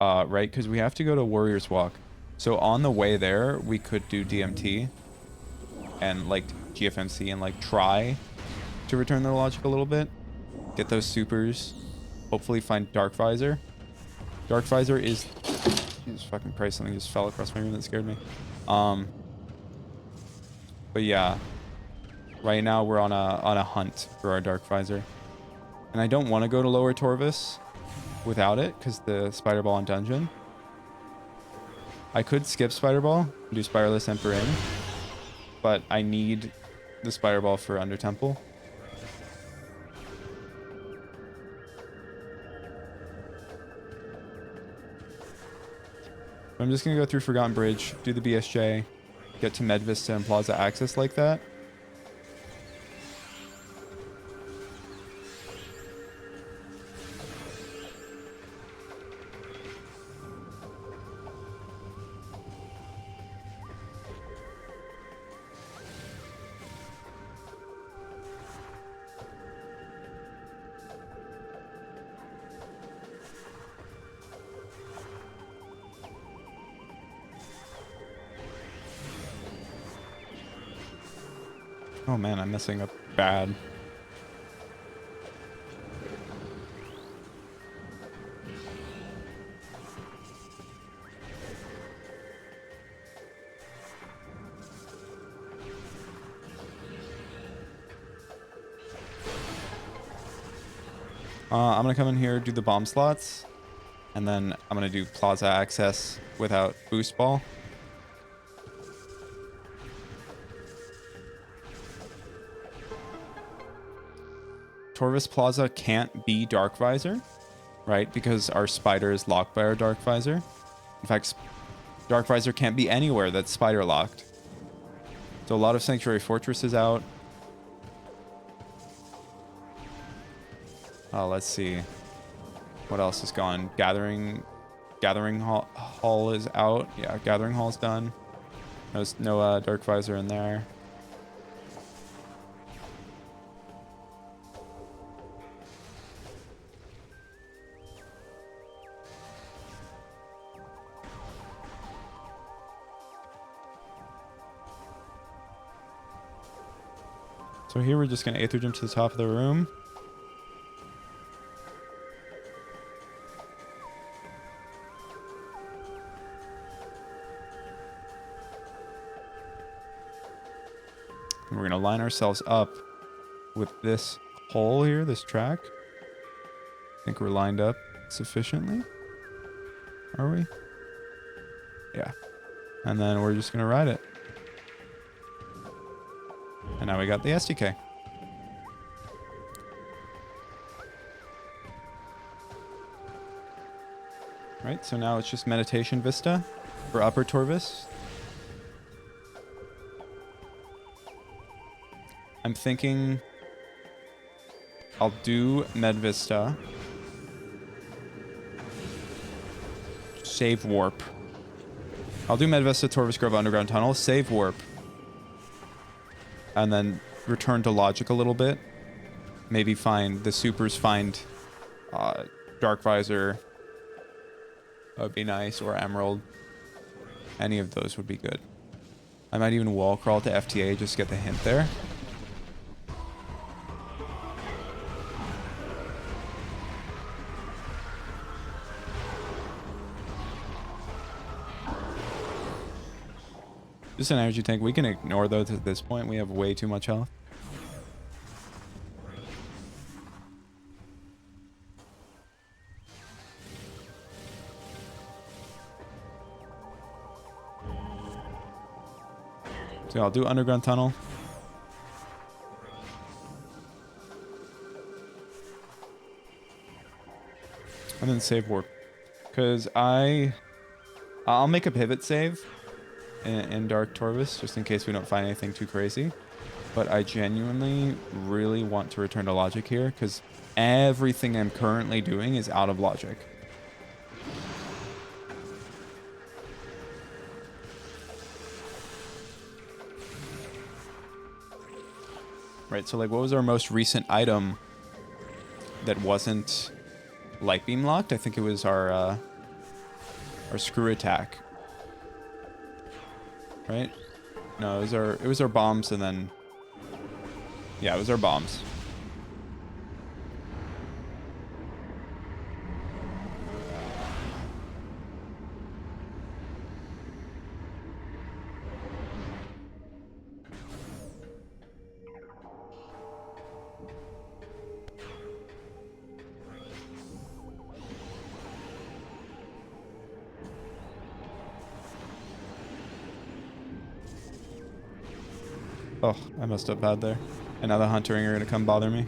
Speaker 1: Right? Because we have to go to Warrior's Walk. So on the way there, we could do DMT and like GFMC and like try to return the logic a little bit. Get those supers. Hopefully find Dark Visor. Dark Visor is... Jesus fucking Christ, something just fell across my room that scared me. But yeah. Right now we're on a hunt for our Dark Visor. And I don't want to go to Lower Torvis without it because the Spider Ball in dungeon. I could skip Spider Ball and do Spireless Emperor in, but I need the Spider Ball for Under Temple. I'm just going to go through Forgotten Bridge, do the BSJ, get to Med Vista and Plaza Access like that. Oh man, I'm messing up bad. I'm gonna come in here, do the bomb slots, and then I'm gonna do Plaza Access without Boost Ball. Torvis Plaza can't be Dark Visor, right? Because our spider is locked by our Dark Visor. In fact, Dark Visor can't be anywhere that's spider locked. So a lot of Sanctuary Fortress is out. Let's see. What else is gone? Gathering Hall is out. Yeah, Gathering Hall's done. No Dark Visor in there. So here we're just going to Aether Gem to the top of the room. And we're going to line ourselves up with this hole here, this track. I think we're lined up sufficiently. Are we? Yeah. And then we're just going to ride it. And now we got the SDK. Right, so now it's just Meditation Vista for Upper Torvis. I'm thinking I'll do Med Vista. Save Warp. I'll do Med Vista, Torvis Grove Underground Tunnel, save Warp. And then return to Logic a little bit. Maybe find the supers, find Dark Visor. That would be nice, or Emerald. Any of those would be good. I might even wall crawl to FTA just to get the hint there. Just an energy tank. We can ignore those at this point. We have way too much health. So I'll do Underground Tunnel. And then save Warp. Because I'll make a pivot save in Dark Torvis, just in case we don't find anything too crazy. But I genuinely really want to return to Logic here, because everything I'm currently doing is out of Logic. Right, so like what was our most recent item that wasn't light beam locked? I think it was our screw attack. Right? No, it was our bombs, and then yeah, it was our bombs. Oh, I messed up bad there. And now the Huntering are going to come bother me.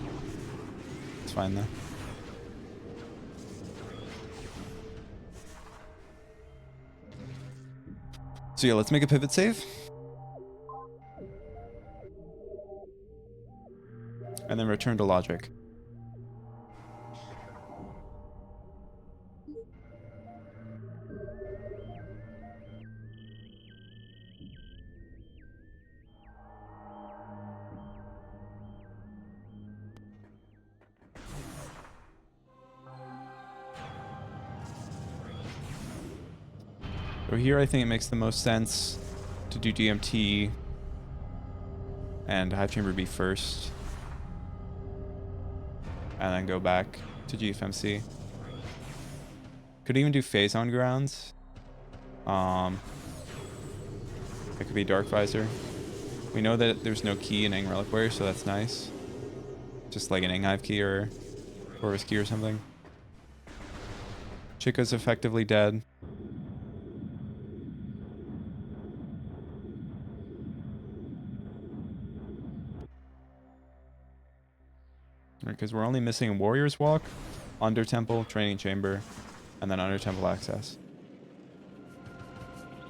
Speaker 1: It's fine, though. So yeah, let's make a pivot save. And then return to Logic. So here I think it makes the most sense to do DMT and Hive Chamber B first. And then go back to GFMC. Could even do Phase on grounds. It could be Dark Visor. We know that there's no key in Aang Reliquary, so that's nice. Just like an Aang Hive key or Torvis key or something. Chico's effectively dead. Because we're only missing Warrior's Walk, Under Temple, Training Chamber, and then Under Temple access.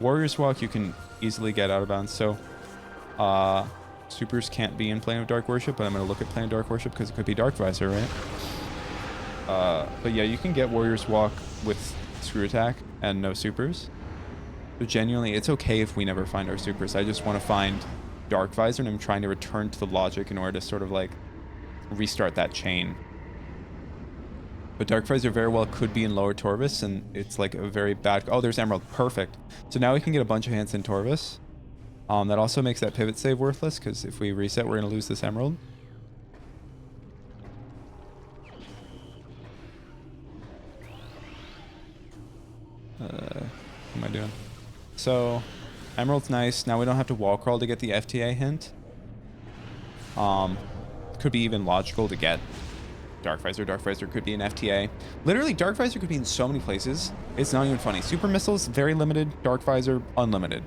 Speaker 1: Warrior's Walk you can easily get out of bounds, so supers can't be in Plane of Dark Worship, but I'm going to look at Plane of Dark Worship because it could be Dark Visor, right? But yeah, you can get Warrior's Walk with Screw Attack and no supers. So genuinely, it's okay if we never find our supers. I just want to find Dark Visor, and I'm trying to return to the Logic in order to sort of like restart that chain. But Dark Visor very well could be in lower Torvis, and it's like a very bad... Oh, there's Emerald. Perfect. So now we can get a bunch of hands in Torvis. That also makes that pivot save worthless, because if we reset, we're going to lose this Emerald. What am I doing? So, Emerald's nice. Now we don't have to wall crawl to get the FTA hint. Could be even logical to get Dark Visor. Dark Visor could be an FTA. Literally, Dark Visor could be in so many places. It's not even funny. Super Missiles, very limited. Dark Visor, unlimited.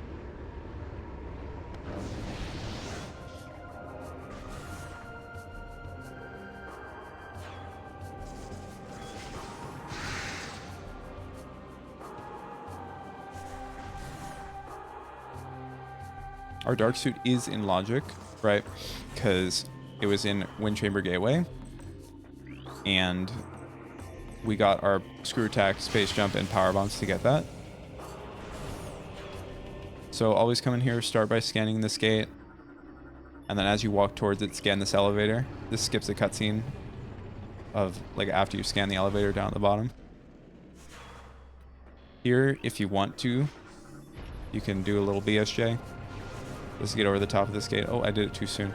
Speaker 1: Our Dark Suit is in Logic, right? Because it was in Wind Chamber Gateway. And we got our Screw Attack, Space Jump, and Power Bombs to get that. So always come in here, start by scanning this gate. And then as you walk towards it, scan this elevator. This skips a cutscene of like after you scan the elevator down at the bottom. Here, if you want to, you can do a little BSJ. Let's get over the top of this gate. Oh, I did it too soon.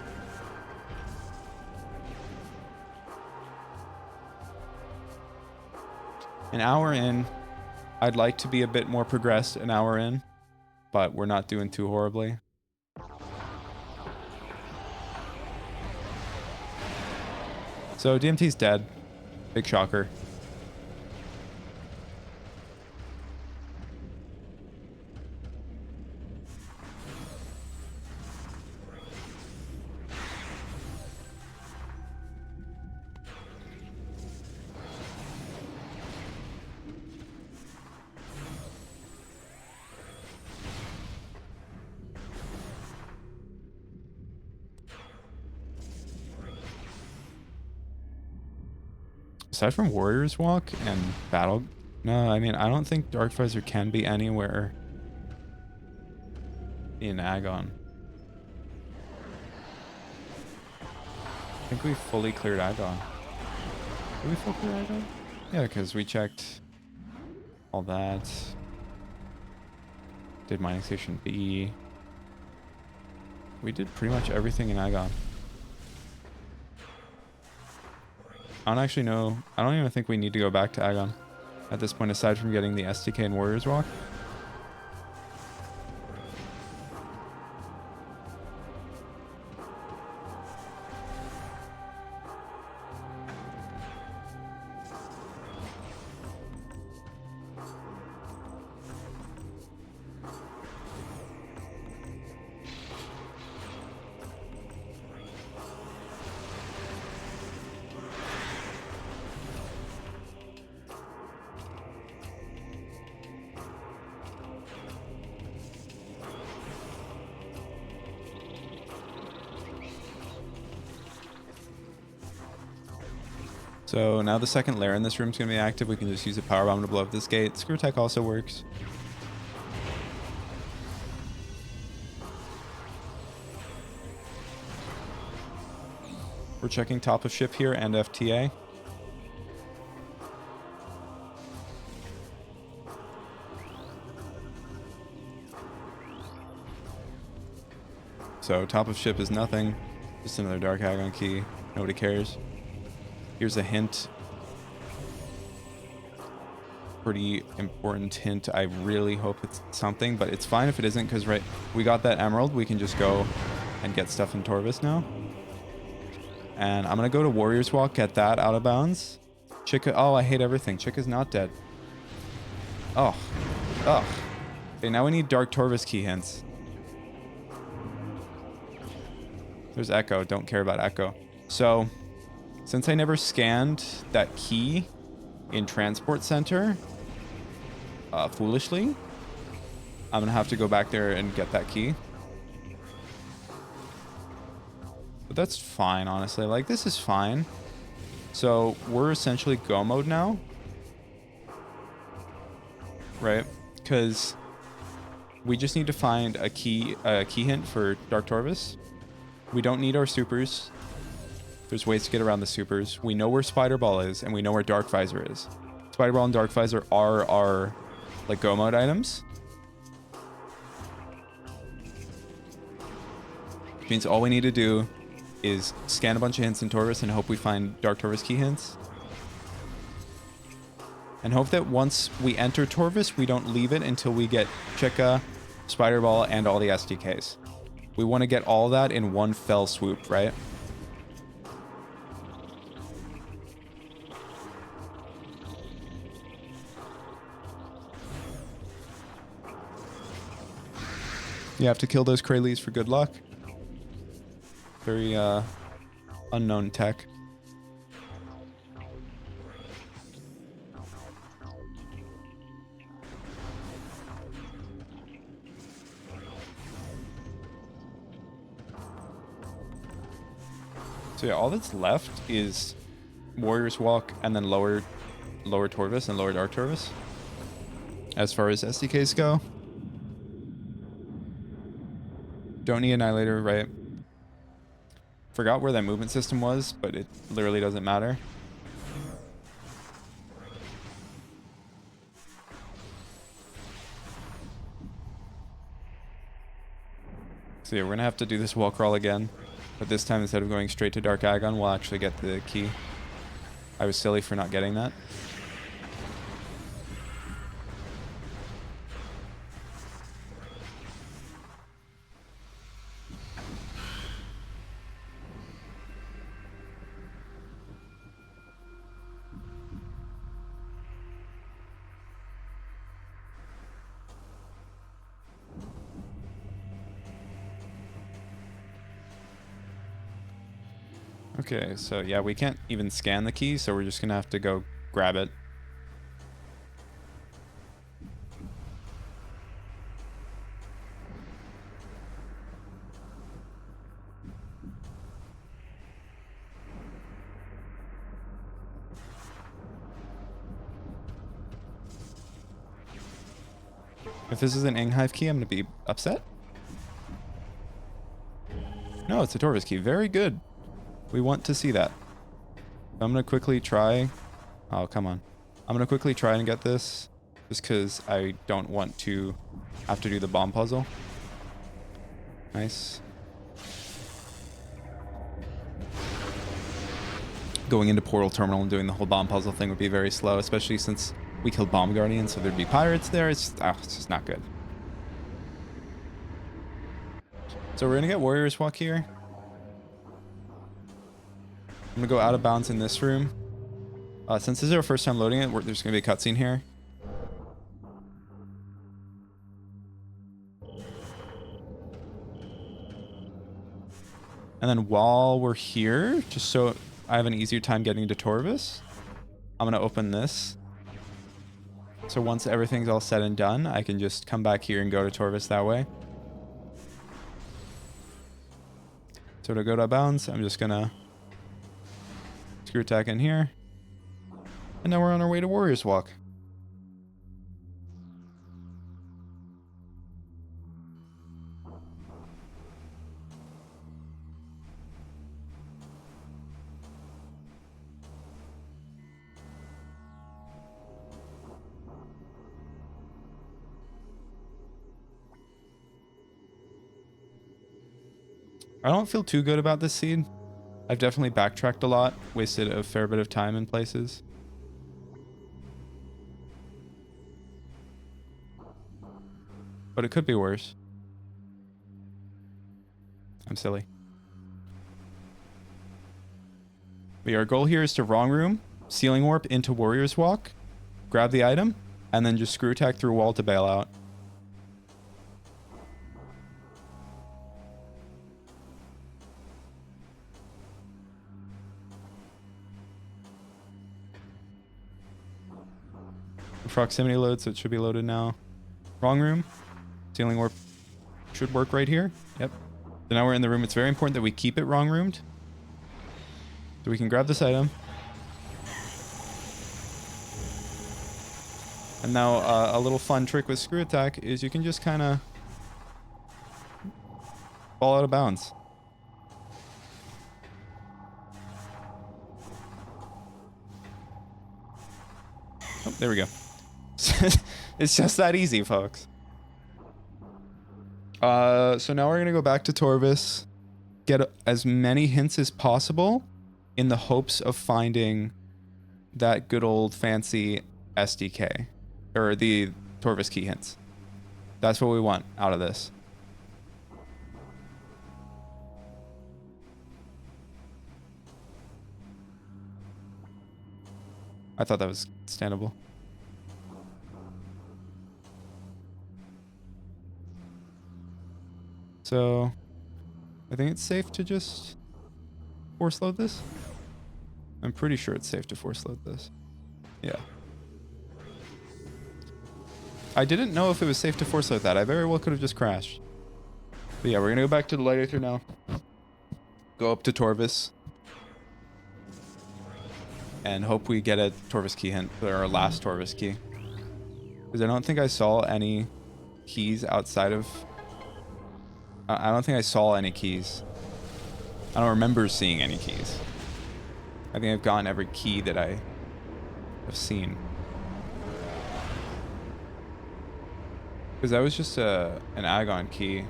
Speaker 1: An hour in. I'd like to be a bit more progressed an hour in, but we're not doing too horribly. So DMT's dead. Big shocker. Aside from Warrior's Walk and Battle... No, I mean, I don't think Dark Visor can be anywhere in Agon. I think we fully cleared Agon. Did we fully clear Agon? Yeah, because we checked all that. Did Mining Station B. We did pretty much everything in Agon. I don't actually know. I don't even think we need to go back to Agon at this point, aside from getting the SDK and Warriors Walk. So now the second lair in this room is going to be active. We can just use a power bomb to blow up this gate. Screw Attack also works. We're checking top of ship here and FTA. So top of ship is nothing. Just another Dark Agon key. Nobody cares. Here's a hint. Pretty important hint. I really hope it's something, but it's fine if it isn't, because right, we got that emerald. We can just go and get stuff in Torvis now. And I'm gonna go to Warrior's Walk, get that out of bounds. Chica, oh, I hate everything. Chica's not dead. Oh, ugh. Okay, now we need Dark Torvis key hints. There's Echo. Don't care about Echo. So, since I never scanned that key in Transport Center, foolishly, I'm gonna have to go back there and get that key. But that's fine, honestly. Like, this is fine. So, we're essentially go mode now. Right? Because we just need to find a key hint for Dark Torvis. We don't need our supers. There's ways to get around the supers. We know where Spider Ball is, and we know where Dark Visor is. Spider Ball and Dark Visor are our, like, go mode items. Which means all we need to do is scan a bunch of hints in Torvis and hope we find Dark Torvis key hints. And hope that once we enter Torvis, we don't leave it until we get Chica, Spider Ball, and all the SDKs. We want to get all that in one fell swoop, right? You have to kill those Kraylees for good luck. Very unknown tech. So yeah, all that's left is Warrior's Walk and then lower Torvus and lower Dark Torvus. As far as SDKs go. Don't need Annihilator, right? Forgot where that movement system was, but it literally doesn't matter. So yeah, we're gonna have to do this wall crawl again. But this time, instead of going straight to Dark Agon, we'll actually get the key. I was silly for not getting that. Okay, so yeah, we can't even scan the key, so we're just gonna have to go grab it. If this is an Inghive key, I'm gonna be upset. No, it's a Torvus key. Very good. We want to see that. I'm gonna quickly try. Oh, come on. I'm gonna quickly try and get this, just because I don't want to have to do the bomb puzzle. Nice. Going into Portal Terminal and doing the whole bomb puzzle thing would be very slow, especially since we killed Bomb Guardian, so there'd be pirates there. It's just not good. So we're gonna get Warrior's Walk here. I'm gonna go out of bounds in this room. Since this is our first time loading it, there's gonna be a cutscene here. And then while we're here, just so I have an easier time getting to Torvus, I'm gonna open this. So once everything's all said and done, I can just come back here and go to Torvus that way. So to go to bounds, I'm just gonna screw attack in here. And now we're on our way to Warrior's Walk. I don't feel too good about this seed. I've definitely backtracked a lot, wasted a fair bit of time in places. But it could be worse. I'm silly. But our goal here is to wrong room, ceiling warp into Warrior's Walk, grab the item, and then just screw attack through wall to bail out. Proximity load, so it should be loaded now. Wrong room. Ceiling warp should work right here. Yep. So now we're in the room. It's very important that we keep it wrong roomed. So we can grab this item. And now a little fun trick with screw attack is you can just kind of fall out of bounds. Oh, there we go. It's just that easy, folks. So now we're gonna go back to Torvus, get as many hints as possible in the hopes of finding that good old fancy SDK, or the Torvus key hints. That's what we want out of this. I thought that was standable. So I think it's safe to just force load this. I'm pretty sure it's safe to force load this. Yeah. I didn't know if it was safe to force load that. I very well could have just crashed. But yeah, we're gonna go back to the light aether now. Go up to Torvus. and hope we get a Torvus key hint for our last Torvus key. Because I don't think I saw any keys outside of... I don't think I saw any keys. I don't remember seeing any keys. I think I've gotten every key that I have seen. Because that was just an Agon key.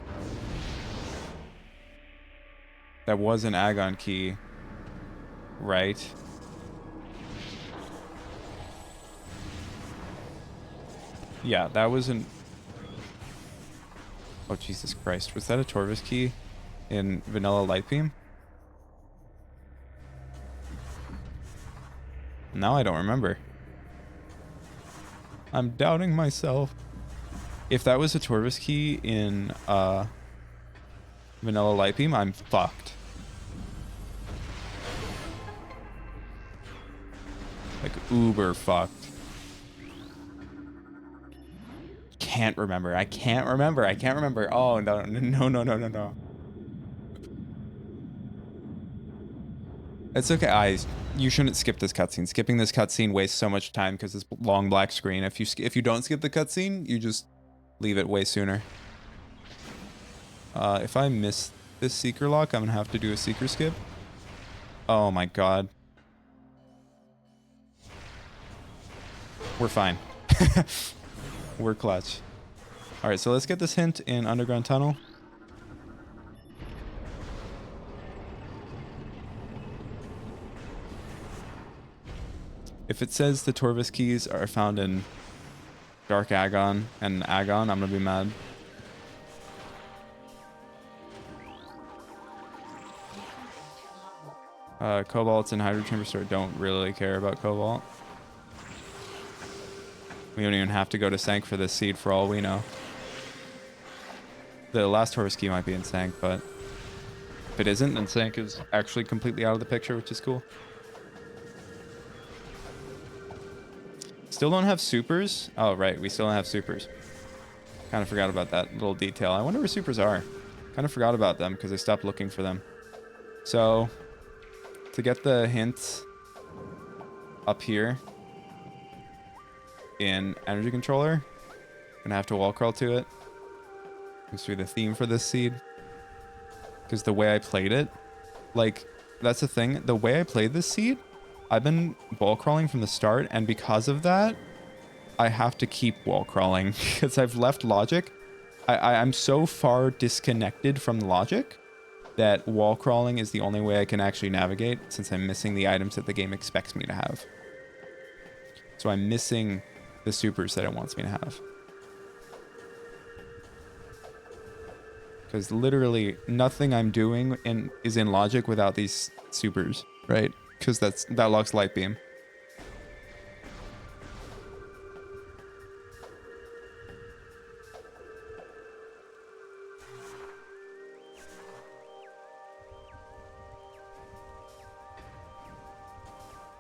Speaker 1: That was an Agon key, right? Yeah, that was an... Oh, Jesus Christ. Was that a Torvus key in Vanilla Lightbeam? Now I don't remember. I'm doubting myself. If that was a Torvus key in Vanilla Lightbeam, I'm fucked. Like, uber fucked. Can't remember. I can't remember. I can't remember. Oh, no, no, no, no, no, no. It's okay. You shouldn't skip this cutscene. Skipping this cutscene wastes so much time because it's long black screen. If you don't skip the cutscene, you just leave it way sooner. If I miss this Seeker lock, I'm gonna have to do a Seeker skip. Oh my god. We're fine. We're clutch. Alright, so let's get this hint in Underground Tunnel. If it says the Torvus keys are found in Dark Agon and Agon, I'm gonna be mad. Cobalts and Hydro Chamber Store don't really care about Cobalt. We don't even have to go to Sank for this seed for all we know. The last Torvus key might be in Sank, but if it isn't, then Sank is actually completely out of the picture, which is cool. Still don't have supers? Oh, right. We still don't have supers. Kind of forgot about that little detail. I wonder where supers are. Kind of forgot about them because I stopped looking for them. So, to get the hint up here in Energy Controller, I'm gonna have to wall crawl to it. Seems to be the theme for this seed. Because the way I played it, like, that's the thing. The way I played this seed, I've been wall crawling from the start, and because of that, I have to keep wall crawling because I've left logic. I'm so far disconnected from logic that wall crawling is the only way I can actually navigate since I'm missing the items that the game expects me to have. So I'm missing the supers that it wants me to have. Because literally nothing I'm doing is in logic without these supers, right? Because that locks Light Beam.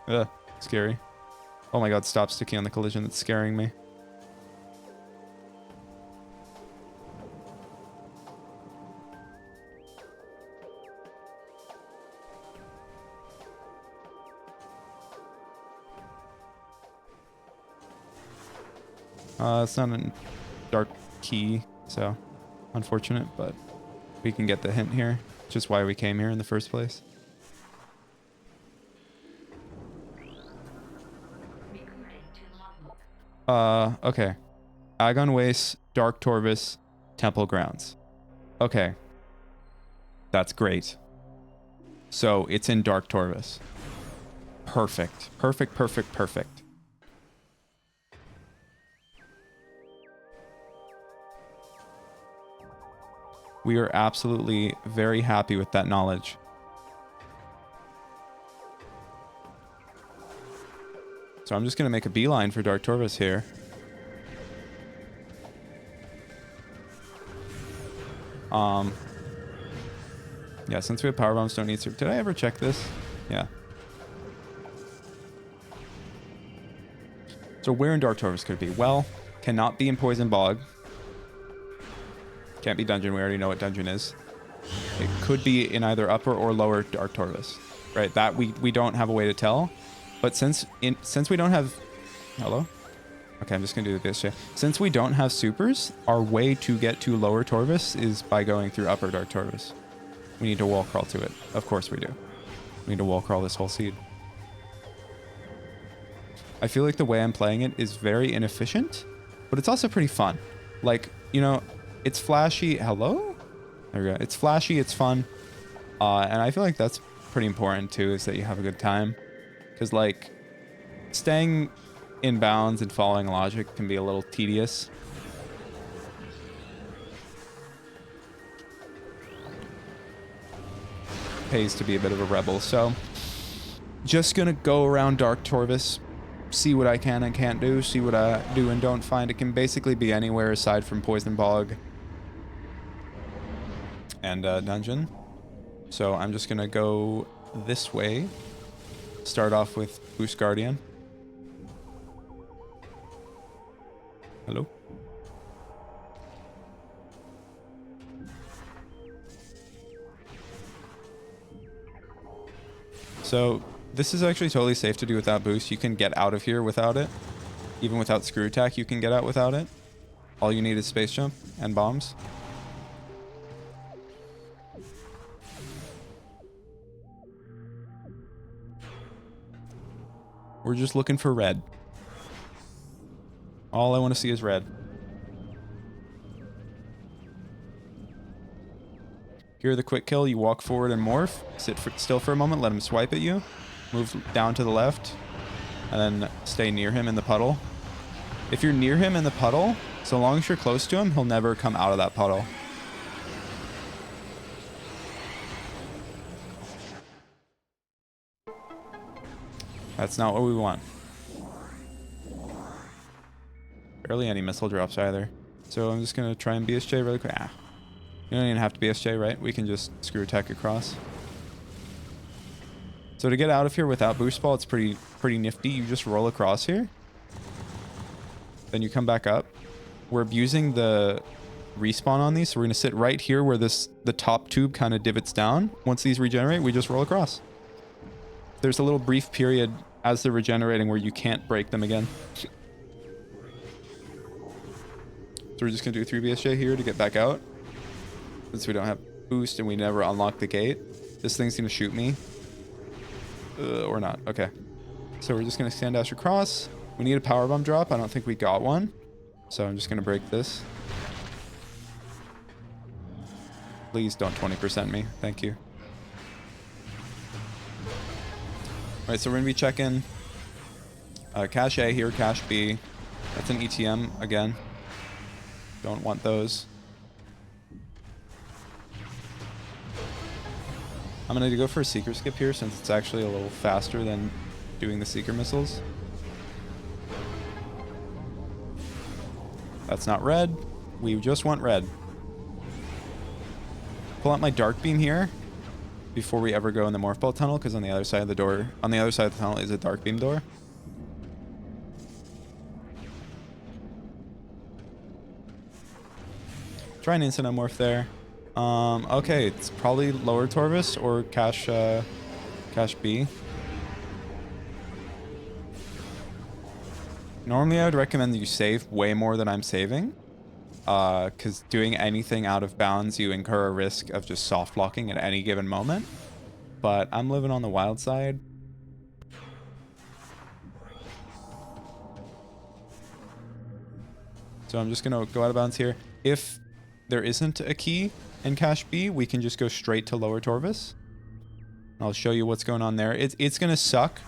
Speaker 1: Ugh, scary. Oh my god, stop sticking on the collision, that's scaring me. It's not a dark key, so unfortunate, but we can get the hint here, which is why we came here in the first place. Okay. Agon Waste, Dark Torvus, Temple Grounds. Okay. That's great. So it's in Dark Torvus. Perfect. Perfect, perfect, perfect. We are absolutely very happy with that knowledge. So I'm just going to make a beeline for Dark Torvus here. Yeah, since we have power bombs, don't need to... Did I ever check this? Yeah. So where in Dark Torvus could it be? Well, cannot be in Poison Bog. Can't be dungeon. We already know what dungeon is. It could be in either upper or lower Dark Torvus. Right? That we don't have a way to tell. But since we don't have... Hello? Okay, I'm just going to do the BSJ. Since we don't have supers, our way to get to lower Torvus is by going through upper Dark Torvus. We need to wall crawl to it. Of course we do. We need to wall crawl this whole seed. I feel like the way I'm playing it is very inefficient, but it's also pretty fun. Like, you know, it's flashy. Hello? There we go. It's flashy. It's fun. And I feel like that's pretty important too, is that you have a good time. Because, like, staying in bounds and following logic can be a little tedious. Pays to be a bit of a rebel. So, just gonna go around Dark Torvus, see what I can and can't do, see what I do and don't find. It can basically be anywhere aside from Poison Bog and Dungeon. So I'm just gonna go this way. Start off with Boost Guardian. Hello? So this is actually totally safe to do without boost. You can get out of here without it. Even without screw attack, you can get out without it. All you need is space jump and bombs. We're just looking for red. All I want to see is red. Here, the quick kill, you walk forward and morph. Sit still for a moment, let him swipe at you. Move down to the left. And then stay near him in the puddle. If you're near him in the puddle, so long as you're close to him, he'll never come out of that puddle. That's not what we want. Barely any missile drops either. So I'm just going to try and BSJ really quick. You don't even have to BSJ, right? We can just screw attack across. So to get out of here without boost ball, it's pretty nifty. You just roll across here. Then you come back up. We're abusing the respawn on these, so we're going to sit right here where the top tube kind of divots down. Once these regenerate, we just roll across. There's a little brief period as they're regenerating where you can't break them again. So we're just going to do 3 BSJ here to get back out. Since we don't have boost and we never unlock the gate. This thing's going to shoot me. Or not. Okay. So we're just going to stand dash across. We need a power bomb drop. I don't think we got one. So I'm just going to break this. Please don't 20% me. Thank you. Alright, so we're going to be checking cache A here, cache B. That's an ETM again. Don't want those. I'm going to go for a Seeker skip here since it's actually a little faster than doing the Seeker missiles. That's not red. We just want red. Pull out my Dark Beam here before we ever go in the Morph Ball tunnel, because on the other side of the door, on the other side of the tunnel is a Dark Beam door. Try an instant morph there. Okay, it's probably lower Torvus or cache B. Normally I would recommend that you save way more than I'm saving. Because doing anything out of bounds, you incur a risk of just soft blocking at any given moment. But I'm living on the wild side. So I'm just going to go out of bounds here. If there isn't a key in cache B, we can just go straight to lower Torvus. I'll show you what's going on there. It's going to suck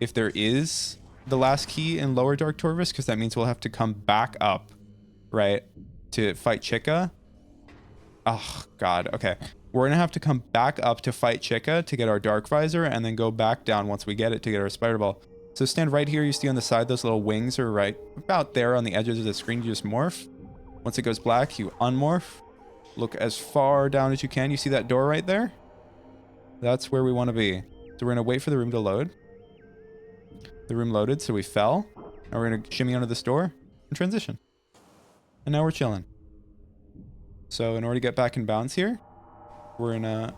Speaker 1: if there is the last key in lower Dark Torvus, because that means we'll have to come back up, right, to fight Chica. Oh, God. Okay. We're going to have to come back up to fight Chica to get our Dark Visor, and then go back down once we get it to get our Spider Ball. So stand right here. You see on the side, those little wings are right about there on the edges of the screen. You just morph. Once it goes black, you unmorph. Look as far down as you can. You see that door right there? That's where we want to be. So we're going to wait for the room to load. The room loaded, so we fell. Now we're going to shimmy under this door and transition. And now we're chilling. So in order to get back in bounds here, we're going to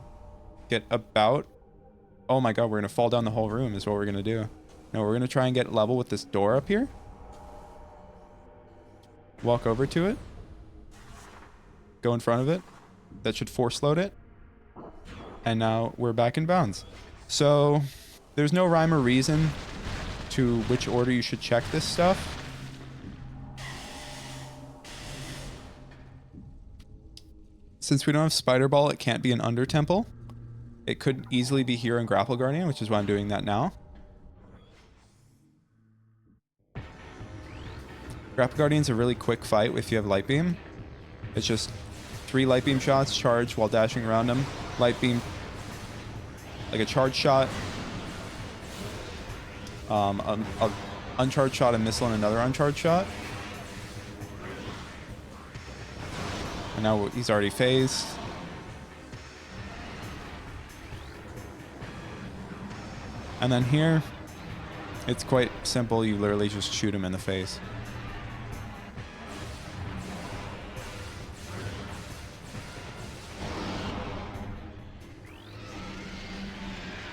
Speaker 1: get about... Oh my God, we're going to fall down the whole room is what we're going to do. No, we're going to try and get level with this door up here. Walk over to it. Go in front of it. That should force load it. And now we're back in bounds. So there's no rhyme or reason to which order you should check this stuff. Since we don't have Spider Ball, it can't be an Under Temple. It could easily be here in Grapple Guardian, which is why I'm doing that now. Grapple Guardian's a really quick fight if you have Light Beam. It's just 3 Light Beam shots, charge while dashing around them. Light Beam, like a charge shot. An uncharged shot, a missile, and another uncharged shot. And now he's already phased. And then here, it's quite simple. You literally just shoot him in the face.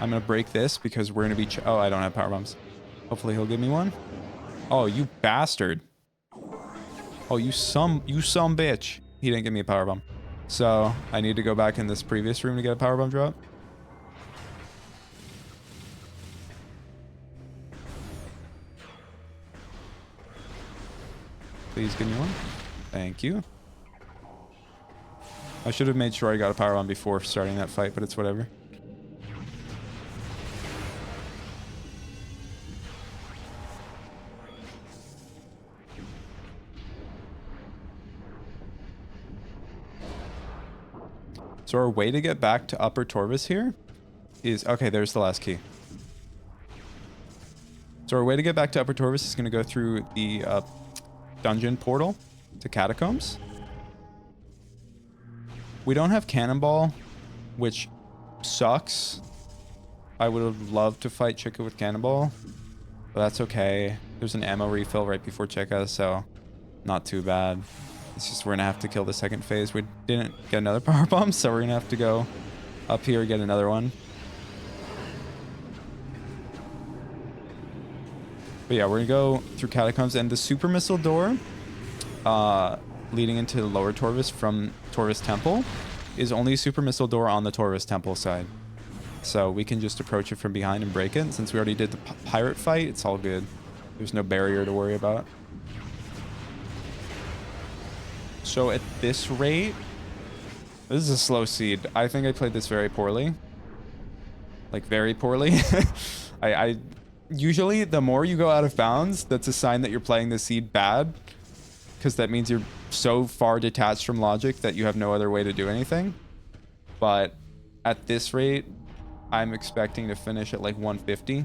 Speaker 1: I'm going to break this because we're going to be... oh, I don't have power bombs. Hopefully he'll give me one. Oh, you bastard. Oh, you some bitch. He didn't give me a power bomb. So I need to go back in this previous room to get a power bomb drop. Please give me one. Thank you. I should have made sure I got a power bomb before starting that fight, but it's whatever. So our way to get back to Upper Torvus here is... okay, there's the last key. So our way to get back to Upper Torvus is going to go through the dungeon portal to Catacombs. We don't have Cannonball, which sucks. I would have loved to fight Chica with Cannonball, but that's okay. There's an ammo refill right before Chica, so not too bad. It's just we're going to have to kill the second phase. We didn't get another power bomb, so we're going to have to go up here and get another one. But yeah, we're going to go through Catacombs, and the Super Missile door leading into Lower Torvus from Torvus Temple is only a Super Missile door on the Torvus Temple side. So we can just approach it from behind and break it. Since we already did the pirate fight, it's all good. There's no barrier to worry about. So at this rate, this is a slow seed. I think I played this very poorly. Like, very poorly. I usually, the more you go out of bounds, that's a sign that you're playing the seed bad. Because that means you're so far detached from logic that you have no other way to do anything. But at this rate, I'm expecting to finish at like 150.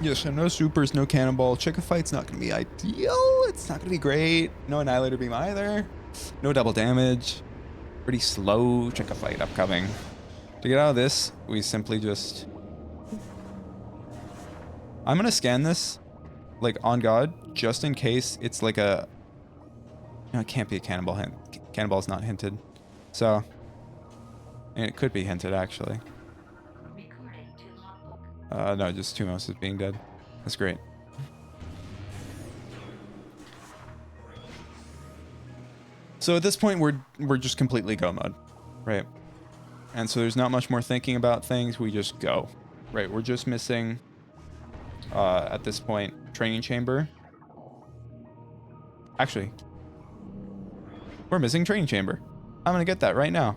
Speaker 1: Yeah, so no supers, no cannonball. Chica fight's not going to be ideal. It's not going to be great. No annihilator beam either. No double damage. Pretty slow Chica fight upcoming. To get out of this, we simply just... I'm going to scan this, like, on God, just in case it's like a... No, it can't be a cannonball hint. Cannonball's not hinted. So, and it could be hinted, actually. No, just Tumos is being dead. That's great. So at this point, we're just completely go mode, right? And so there's not much more thinking about things. We just go, right? We're just missing, at this point, training chamber. Actually, we're missing training chamber. I'm gonna get that right now.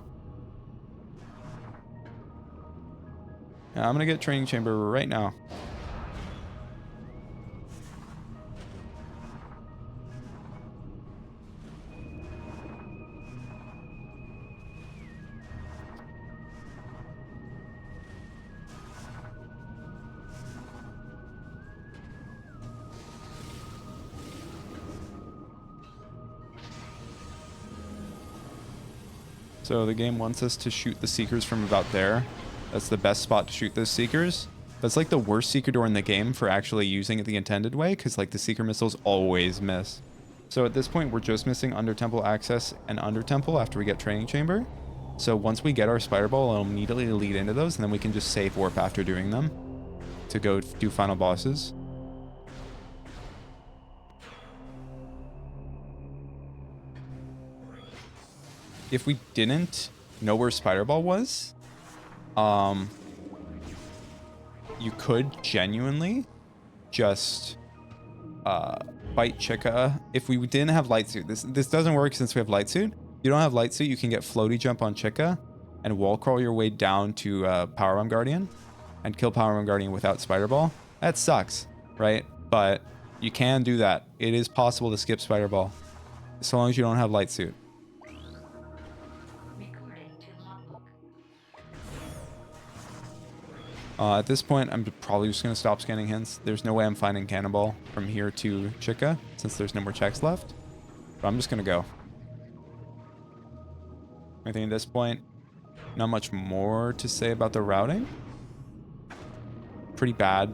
Speaker 1: Yeah, I'm gonna get training chamber right now. So the game wants us to shoot the Seekers from about there. That's the best spot to shoot those Seekers. That's like the worst Seeker Door in the game for actually using it the intended way, because like the Seeker missiles always miss. So at this point, we're just missing Under Temple access and Under Temple after we get Training Chamber. So once we get our Spider Ball, it'll immediately lead into those, and then we can just save Warp after doing them to go do final bosses. If we didn't know where Spider Ball was, you could genuinely just fight Chica. If we didn't have Light Suit, this doesn't work since we have Light Suit. If you don't have Light Suit, you can get Floaty Jump on Chica and wall crawl your way down to Power Bomb Guardian and kill Power Bomb Guardian without Spider Ball. That sucks, right? But you can do that. It is possible to skip Spider Ball so long as you don't have Light Suit. At this point, I'm probably just going to stop scanning hints. There's no way I'm finding Cannonball from here to Chica, since there's no more checks left. But I'm just going to go. I think at this point, not much more to say about the routing. Pretty bad.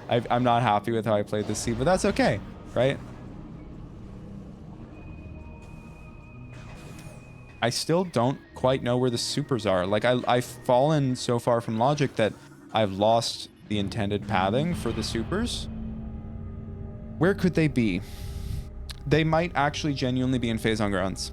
Speaker 1: I'm not happy with how I played this seed, but that's okay, right? I still don't quite know where the supers are. Like, I've fallen so far from logic that I've lost the intended pathing for the supers. Where could they be? They might actually genuinely be in Phase on Grounds.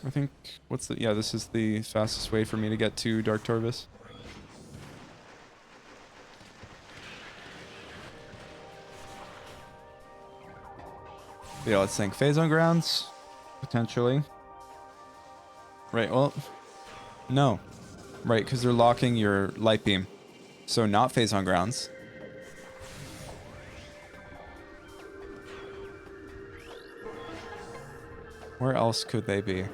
Speaker 1: I think, yeah, this is the fastest way for me to get to Dark Torvus. Yeah, let's think. Phase on Grounds, potentially. Right, well, no. Right, because they're locking your Light Beam. So not Phase on Grounds. Where else could they be?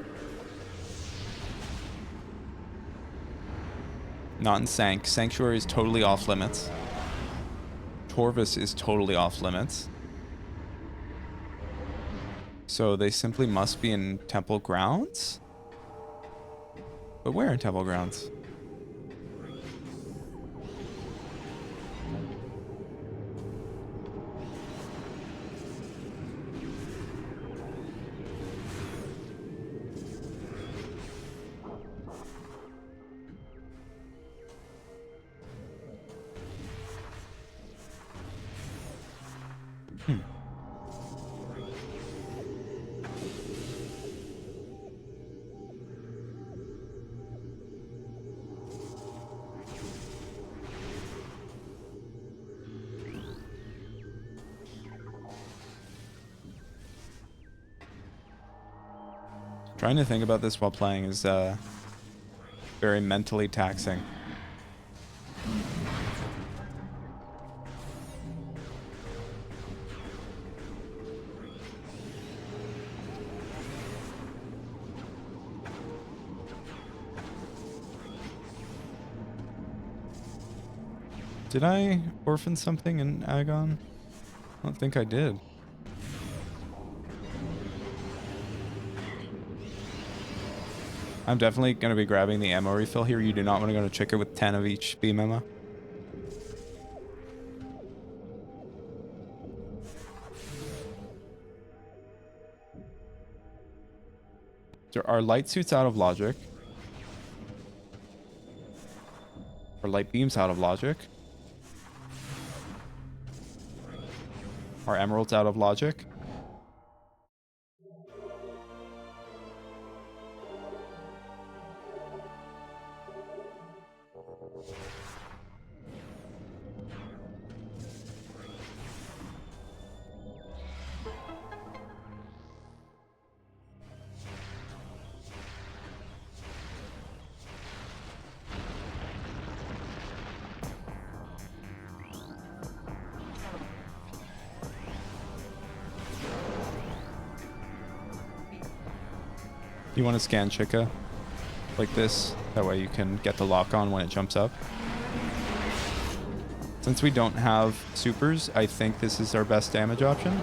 Speaker 1: Not in Sank. Sanctuary is totally off limits. Torvus is totally off limits. So they simply must be in Temple Grounds? But where in Temple Grounds? Trying to think about this while playing is very mentally taxing. Did I orphan something in Agon? I don't think I did. I'm definitely going to be grabbing the ammo refill here. You do not want to go to Chica with 10 of each beam ammo. So our light suits out of logic. Our light beams out of logic. Our emeralds out of logic. You want to scan Chica like this, that way you can get the lock on when it jumps up. Since we don't have supers, I think this is our best damage option.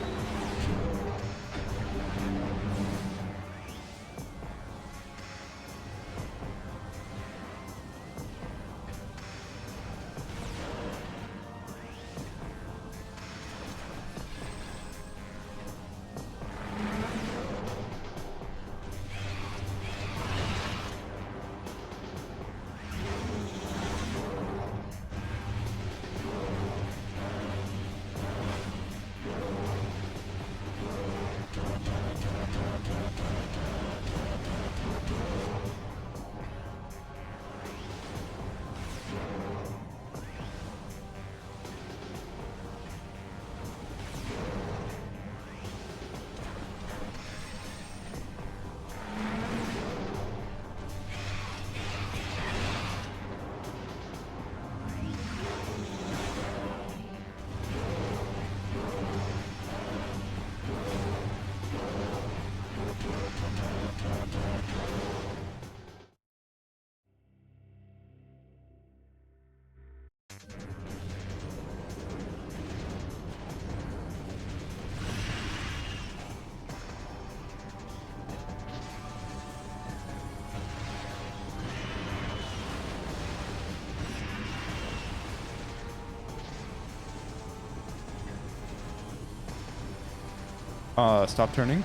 Speaker 1: Stop turning.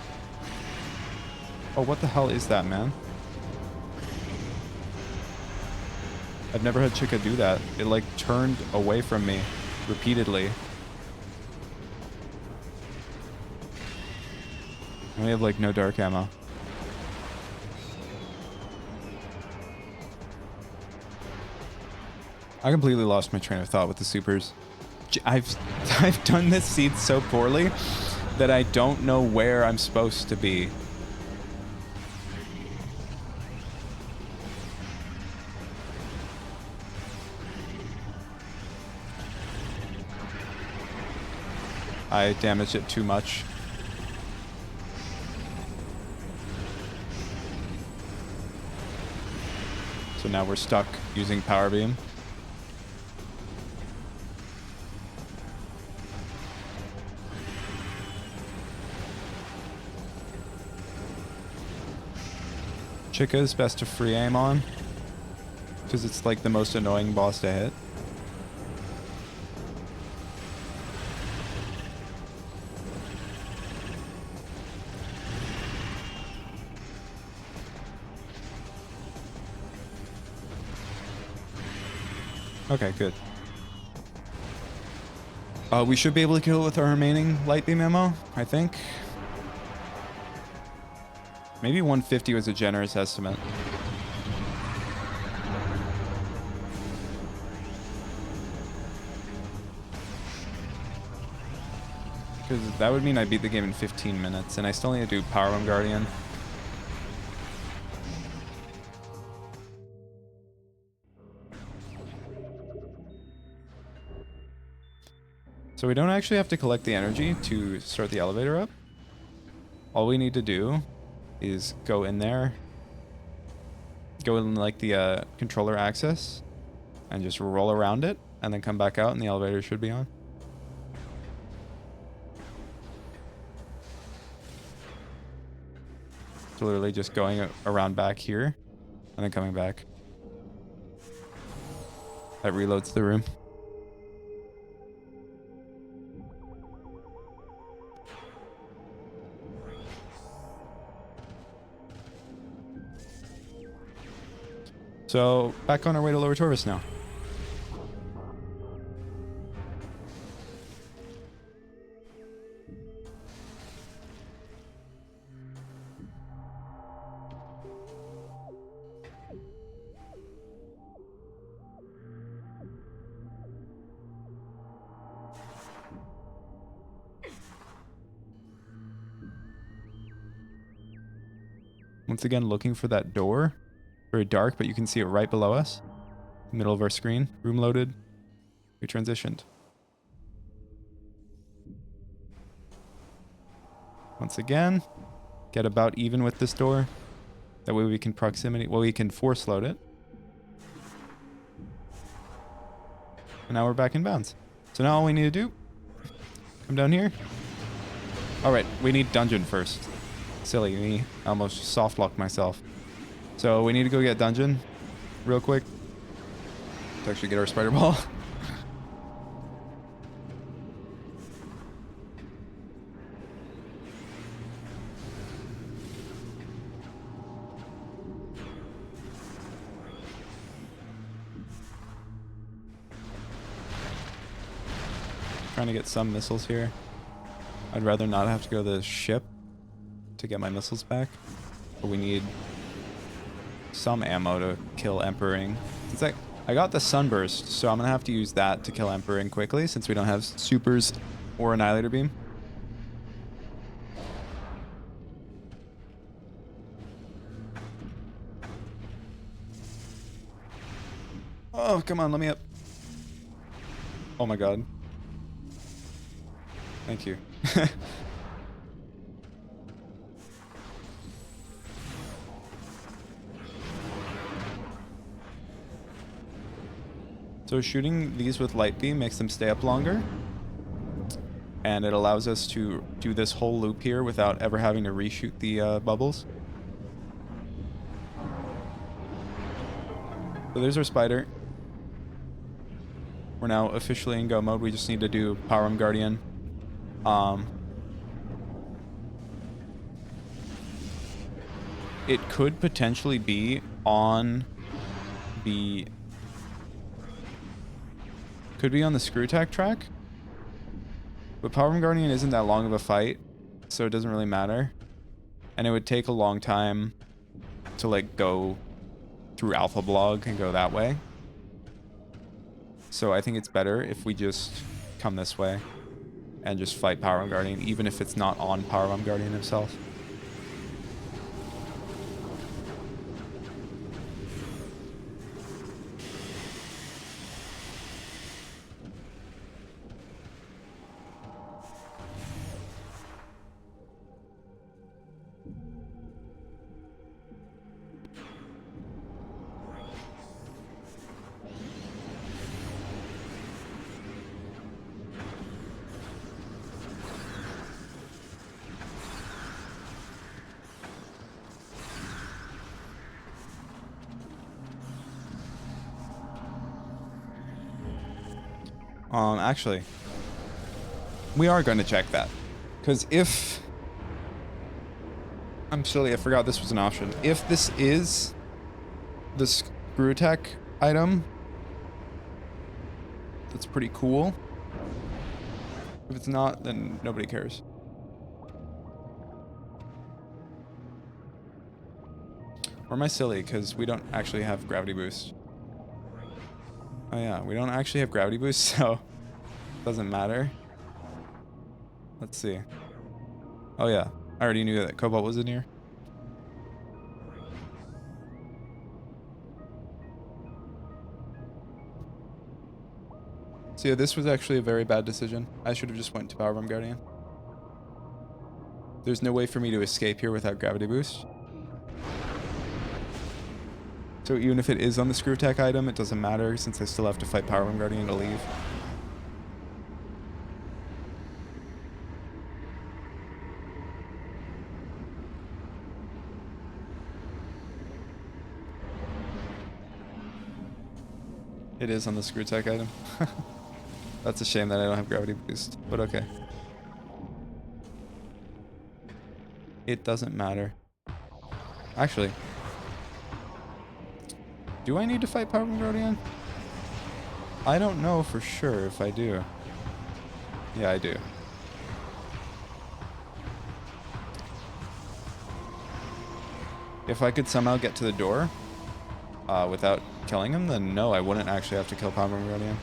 Speaker 1: Oh, what the hell is that, man? I've never had Chica do that. It, like, turned away from me repeatedly. And we have, like, no dark ammo. I completely lost my train of thought with the supers. I've done this seed so poorly that I don't know where I'm supposed to be. I damaged it too much. So now we're stuck using power beam. Chica is best to free aim on, because it's like the most annoying boss to hit. Okay, good. We should be able to kill it with our remaining light beam ammo, I think. Maybe 150 was a generous estimate. Because that would mean I beat the game in 15 minutes, and I still need to do Power Bomb Guardian. So we don't actually have to collect the energy to start the elevator up. All we need to do is go in there, go in like the controller access, and just roll around it, and then come back out and the elevator should be on. So literally just going around back here, and then coming back. That reloads the room. So, back on our way to Lower Torvis now. Once again, looking for that door. Very dark, but you can see it right below us. Middle of our screen. Room loaded. We transitioned. Once again, get about even with this door. That way we can proximity, well, we can force load it. And now we're back in bounds. So now all we need to do, come down here. All right, we need dungeon first. Silly me, I almost soft locked myself. So we need to go get dungeon real quick to actually get our spider ball. Trying to get some missiles here. I'd rather not have to go to the ship to get my missiles back, but we need some ammo to kill Emperor. It's like I got the sunburst, so I'm gonna have to use that to kill Emperor quickly since we don't have supers or annihilator beam. Oh, come on, let me up. Oh my god. Thank you. So shooting these with light beam makes them stay up longer. And it allows us to do this whole loop here without ever having to reshoot the bubbles. So there's our spider. We're now officially in go mode. We just need to do Power Guardian. it could potentially be on the... Could be on the Screw Attack track. But Power Guardian isn't that long of a fight, so it doesn't really matter. And it would take a long time to like go through Alpha Blog and go that way. So I think it's better if we just come this way and just fight Power Guardian, even if it's not on Power Guardian himself. Actually, we are going to check that. Because if... I'm silly, I forgot this was an option. If this is the Screw Attack item, that's pretty cool. If it's not, then nobody cares. Or am I silly? Because we don't actually have Gravity Boost. Oh yeah, we don't actually have Gravity Boost, so... Doesn't matter. Let's see. Oh yeah, I already knew that Cobalt was in here. So yeah, this was actually a very bad decision. I should have just went to Powerbomb Guardian. There's no way for me to escape here without Gravity Boost. So even if it is on the Screw Attack item, it doesn't matter since I still have to fight Powerbomb Guardian to leave. It is on the Screw Attack item. That's a shame that I don't have Gravity Boost, but okay. It doesn't matter. Actually, do I need to fight Power Guardian? I don't know for sure if I do. Yeah, I do. If I could somehow get to the door without killing him, then no, I wouldn't actually have to kill Power Guardian.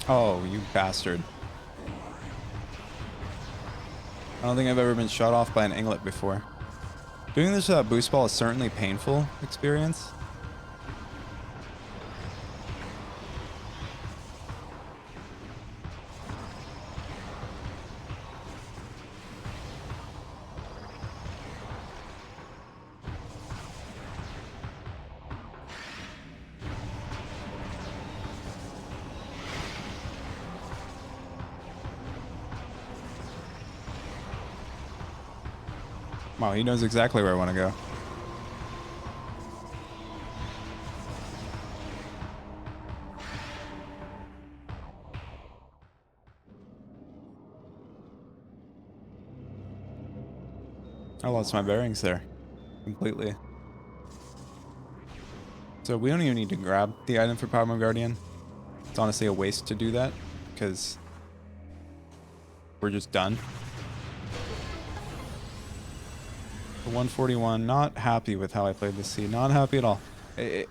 Speaker 1: Oh, you bastard. I don't think I've ever been shot off by an Inglet before. Doing this boost ball is certainly a painful experience. Wow, he knows exactly where I want to go. I lost my bearings there completely. So we don't even need to grab the item for Power Guardian. It's honestly a waste to do that because we're just done. 141, not happy with how I played this scene. Not happy at all.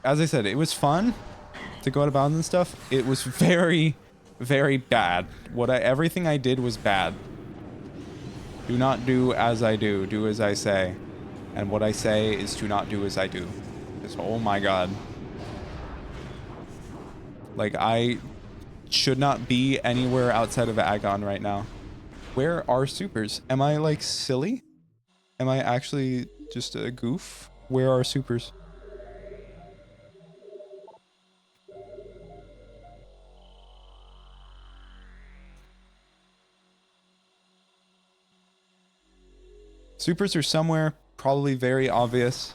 Speaker 1: As I said, it was fun to go out of bounds and stuff. It was very, very bad. Everything I did was bad. Do not do as I do. Do as I say. And what I say is to not do as I do. Just, oh my god. Like, I should not be anywhere outside of Agon right now. Where are supers? Am I, like, silly? Am I actually just a goof? Where are supers? Supers are somewhere, probably very obvious.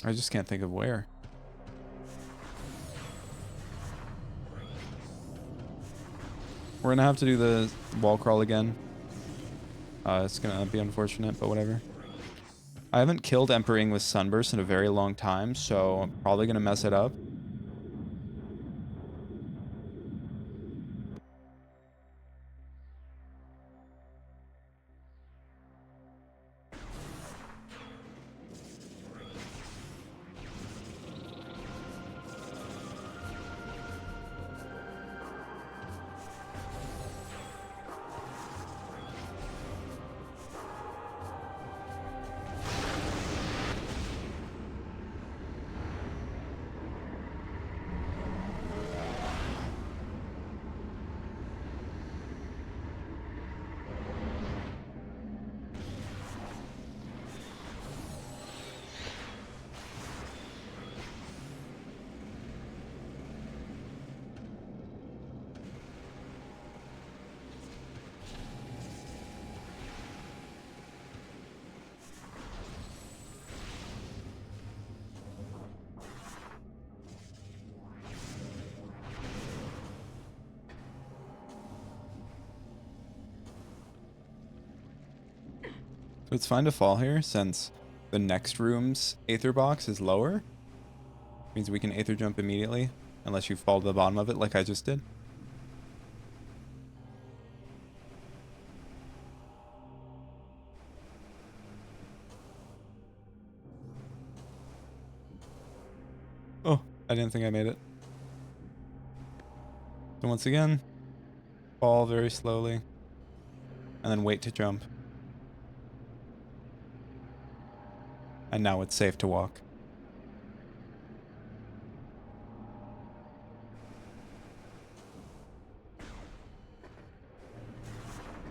Speaker 1: I just can't think of where. We're gonna have to do the wall crawl again. It's gonna be unfortunate, but whatever. I haven't killed Emperor with Sunburst in a very long time, so I'm probably gonna mess it up. So it's fine to fall here since the next room's Aether box is lower. Means we can Aether jump immediately, unless you fall to the bottom of it like I just did. Oh, I didn't think I made it. So once again, fall very slowly, and then wait to jump. And now it's safe to walk.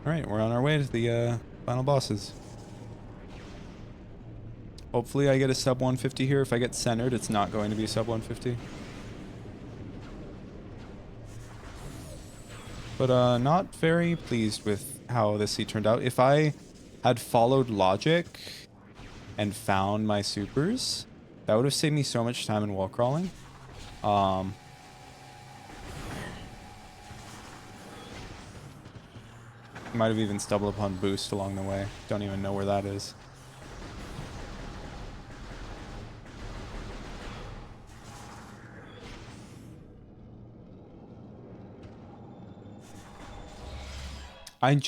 Speaker 1: Alright, we're on our way to the final bosses. Hopefully I get a sub 150 here. If I get centered, it's not going to be sub 150. But not very pleased with how this seat turned out. If I had followed logic and found my supers, that would have saved me so much time in wall crawling. Might have even stumbled upon boost along the way. Don't even know where that is. I've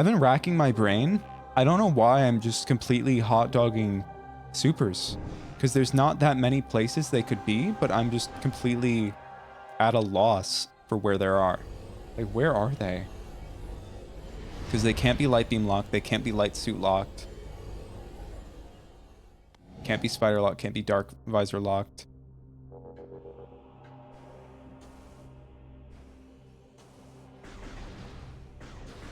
Speaker 1: been racking my brain. I don't know why I'm just completely hot dogging supers. Because there's not that many places they could be, but I'm just completely at a loss for where they are. Like, where are they? Because they can't be light beam locked, they can't be light suit locked. Can't be spider locked, can't be dark visor locked.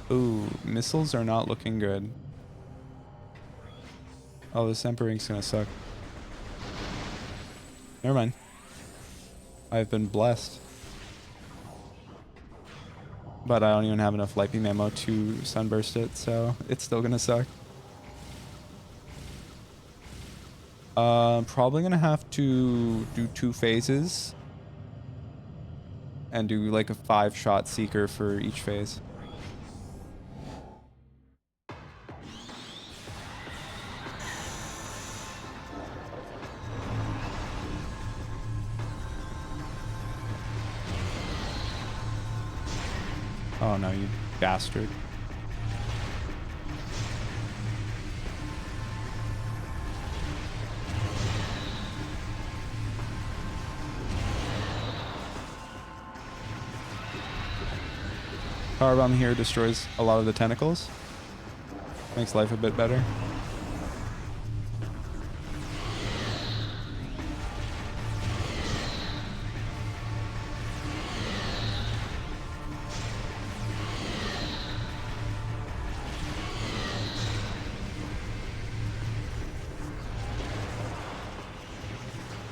Speaker 1: Ooh, missiles are not looking good. Oh, this Empering's gonna suck. Never mind. I've been blessed. But I don't even have enough light beam ammo to sunburst it, so it's still gonna suck. Probably gonna have to do 2 phases. And do like a 5-shot seeker for each phase. Oh no, you bastard. Power bomb here destroys a lot of the tentacles. Makes life a bit better.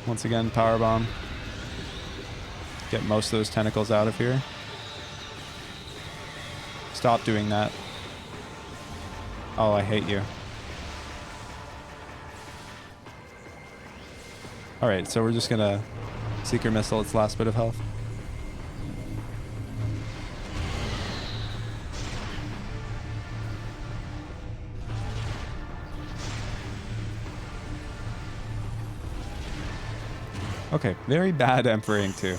Speaker 1: Once again, power bomb. Get most of those tentacles out of here. Stop doing that. Oh, I hate you. Alright, so we're just gonna Seeker Missile its last bit of health. Okay, very bad Emperoring too.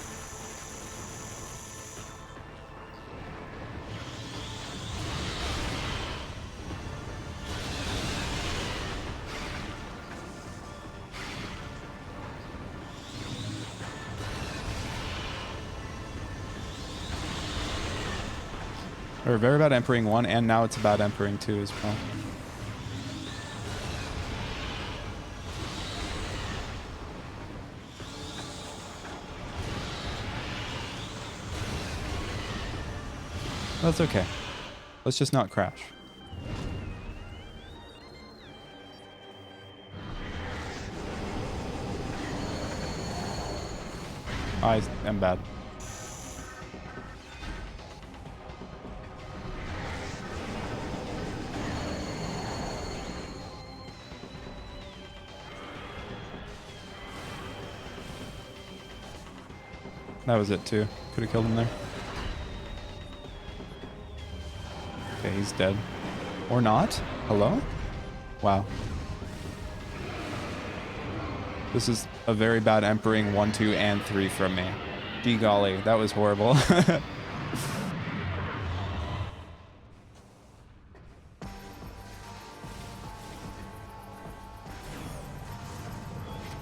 Speaker 1: Or very bad Emperoring 1, and now it's a bad Emperoring 2 as well. That's okay. Let's just not crash. I am bad. That was it too. Could have killed him there. Okay, he's dead. Or not? Hello? Wow. This is a very bad Emperoring 1, 2, and 3 from me. Gee golly, that was horrible.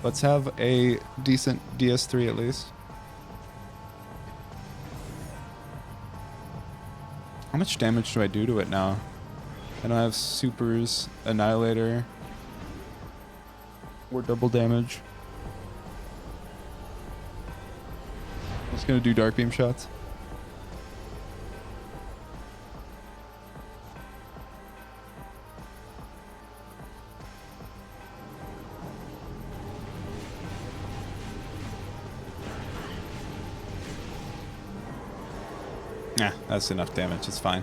Speaker 1: Let's have a decent DS3 at least. How much damage do I do to it now? I don't have supers, annihilator, or double damage. I'm just gonna do dark beam shots. Nah, that's enough damage. It's fine.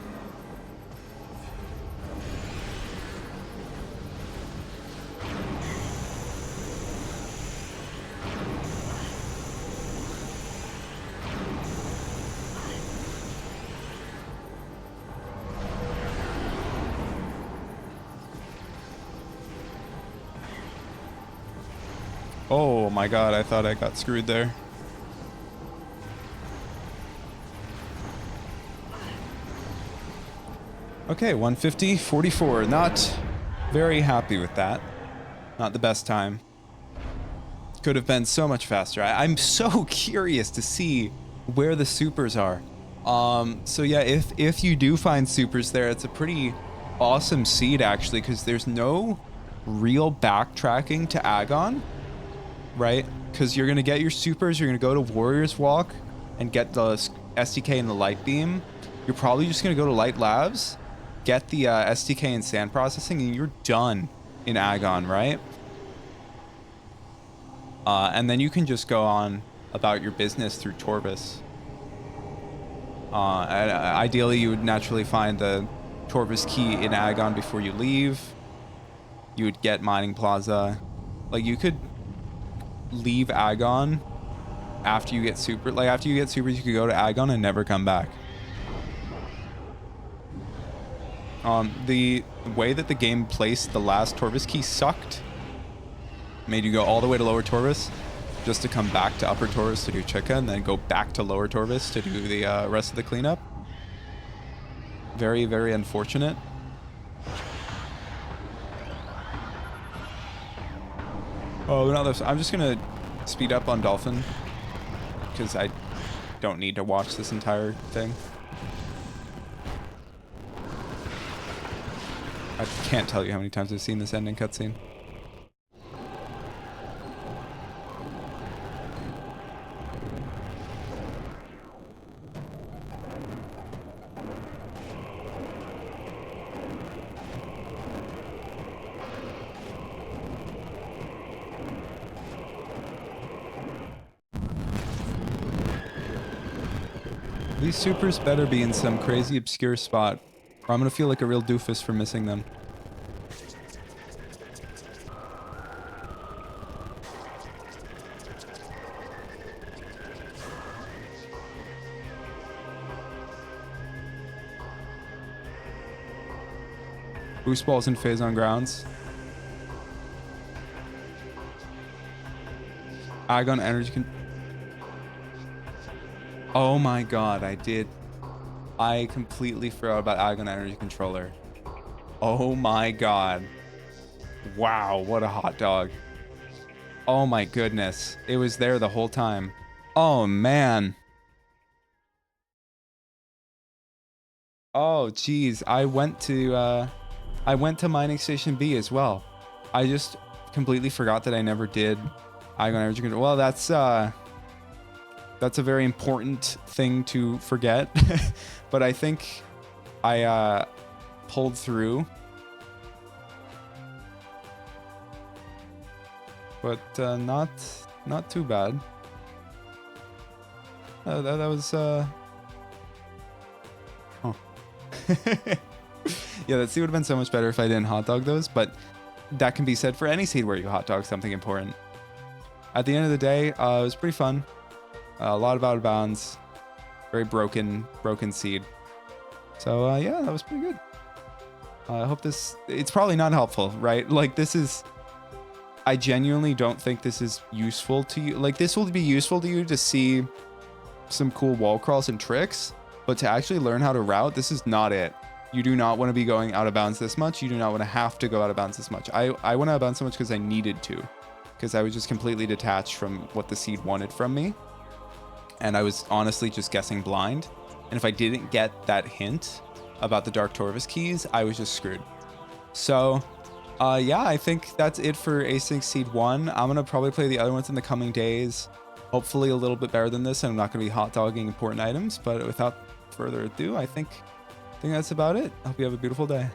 Speaker 1: Oh my god, I thought I got screwed there. Okay, 150, 44. Not very happy with that. Not the best time. Could have been so much faster. I'm so curious to see where the supers are. So yeah, if you do find supers there, it's a pretty awesome seed actually, because there's no real backtracking to Agon, right? Because you're gonna get your supers, you're gonna go to Warrior's Walk and get the SDK and the Light Beam. You're probably just gonna go to Light Labs, get the SDK and Sand Processing, and you're done in Agon, right? And then you can just go on about your business through Torvus. Ideally, you would naturally find the Torvus key in Agon before you leave. You would get Mining Plaza. Like, you could leave Agon after you get super. Like, after you get supers, you could go to Agon and never come back. The way that the game placed the last Torvus key sucked. Made you go all the way to Lower Torvus just to come back to Upper Torvus to do Chica, and then go back to Lower Torvus to do the rest of the cleanup. Very, very unfortunate. Oh, not this. I'm just gonna speed up on Dolphin because I don't need to watch this entire thing. I can't tell you how many times I've seen this ending cutscene. These supers better be in some crazy obscure spot, or I'm gonna feel like a real doofus for missing them. Boost balls in phase on grounds. Agon energy can. Oh my god, I completely forgot about Agon energy controller. Oh my god. Wow, what a hot dog. Oh my goodness. It was there the whole time. Oh man. Oh geez, I went to Mining Station B as well. I just completely forgot that I never did Agon energy control. Well, that's a very important thing to forget. But I think I pulled through. But not too bad. That was huh. Yeah, that seed would have been so much better if I didn't hot dog those, but that can be said for any seed where you hot dog something important. At the end of the day, it was pretty fun. A lot of out of bounds, very broken seed. So yeah, that was pretty good. I hope it's probably not helpful, right? Like I genuinely don't think this is useful to you. Like this will be useful to you to see some cool wall crawls and tricks, but to actually learn how to route, this is not it. You do not want to be going out of bounds this much. You do not want to have to go out of bounds this much. I went out of bounds so much because I needed to, because I was just completely detached from what the seed wanted from me. And I was honestly just guessing blind. And if I didn't get that hint about the Dark Torvus keys, I was just screwed. So yeah, I think that's it for Async Seed 1. I'm going to probably play the other ones in the coming days. Hopefully a little bit better than this, and I'm not going to be hot dogging important items. But without further ado, I think that's about it. I hope you have a beautiful day.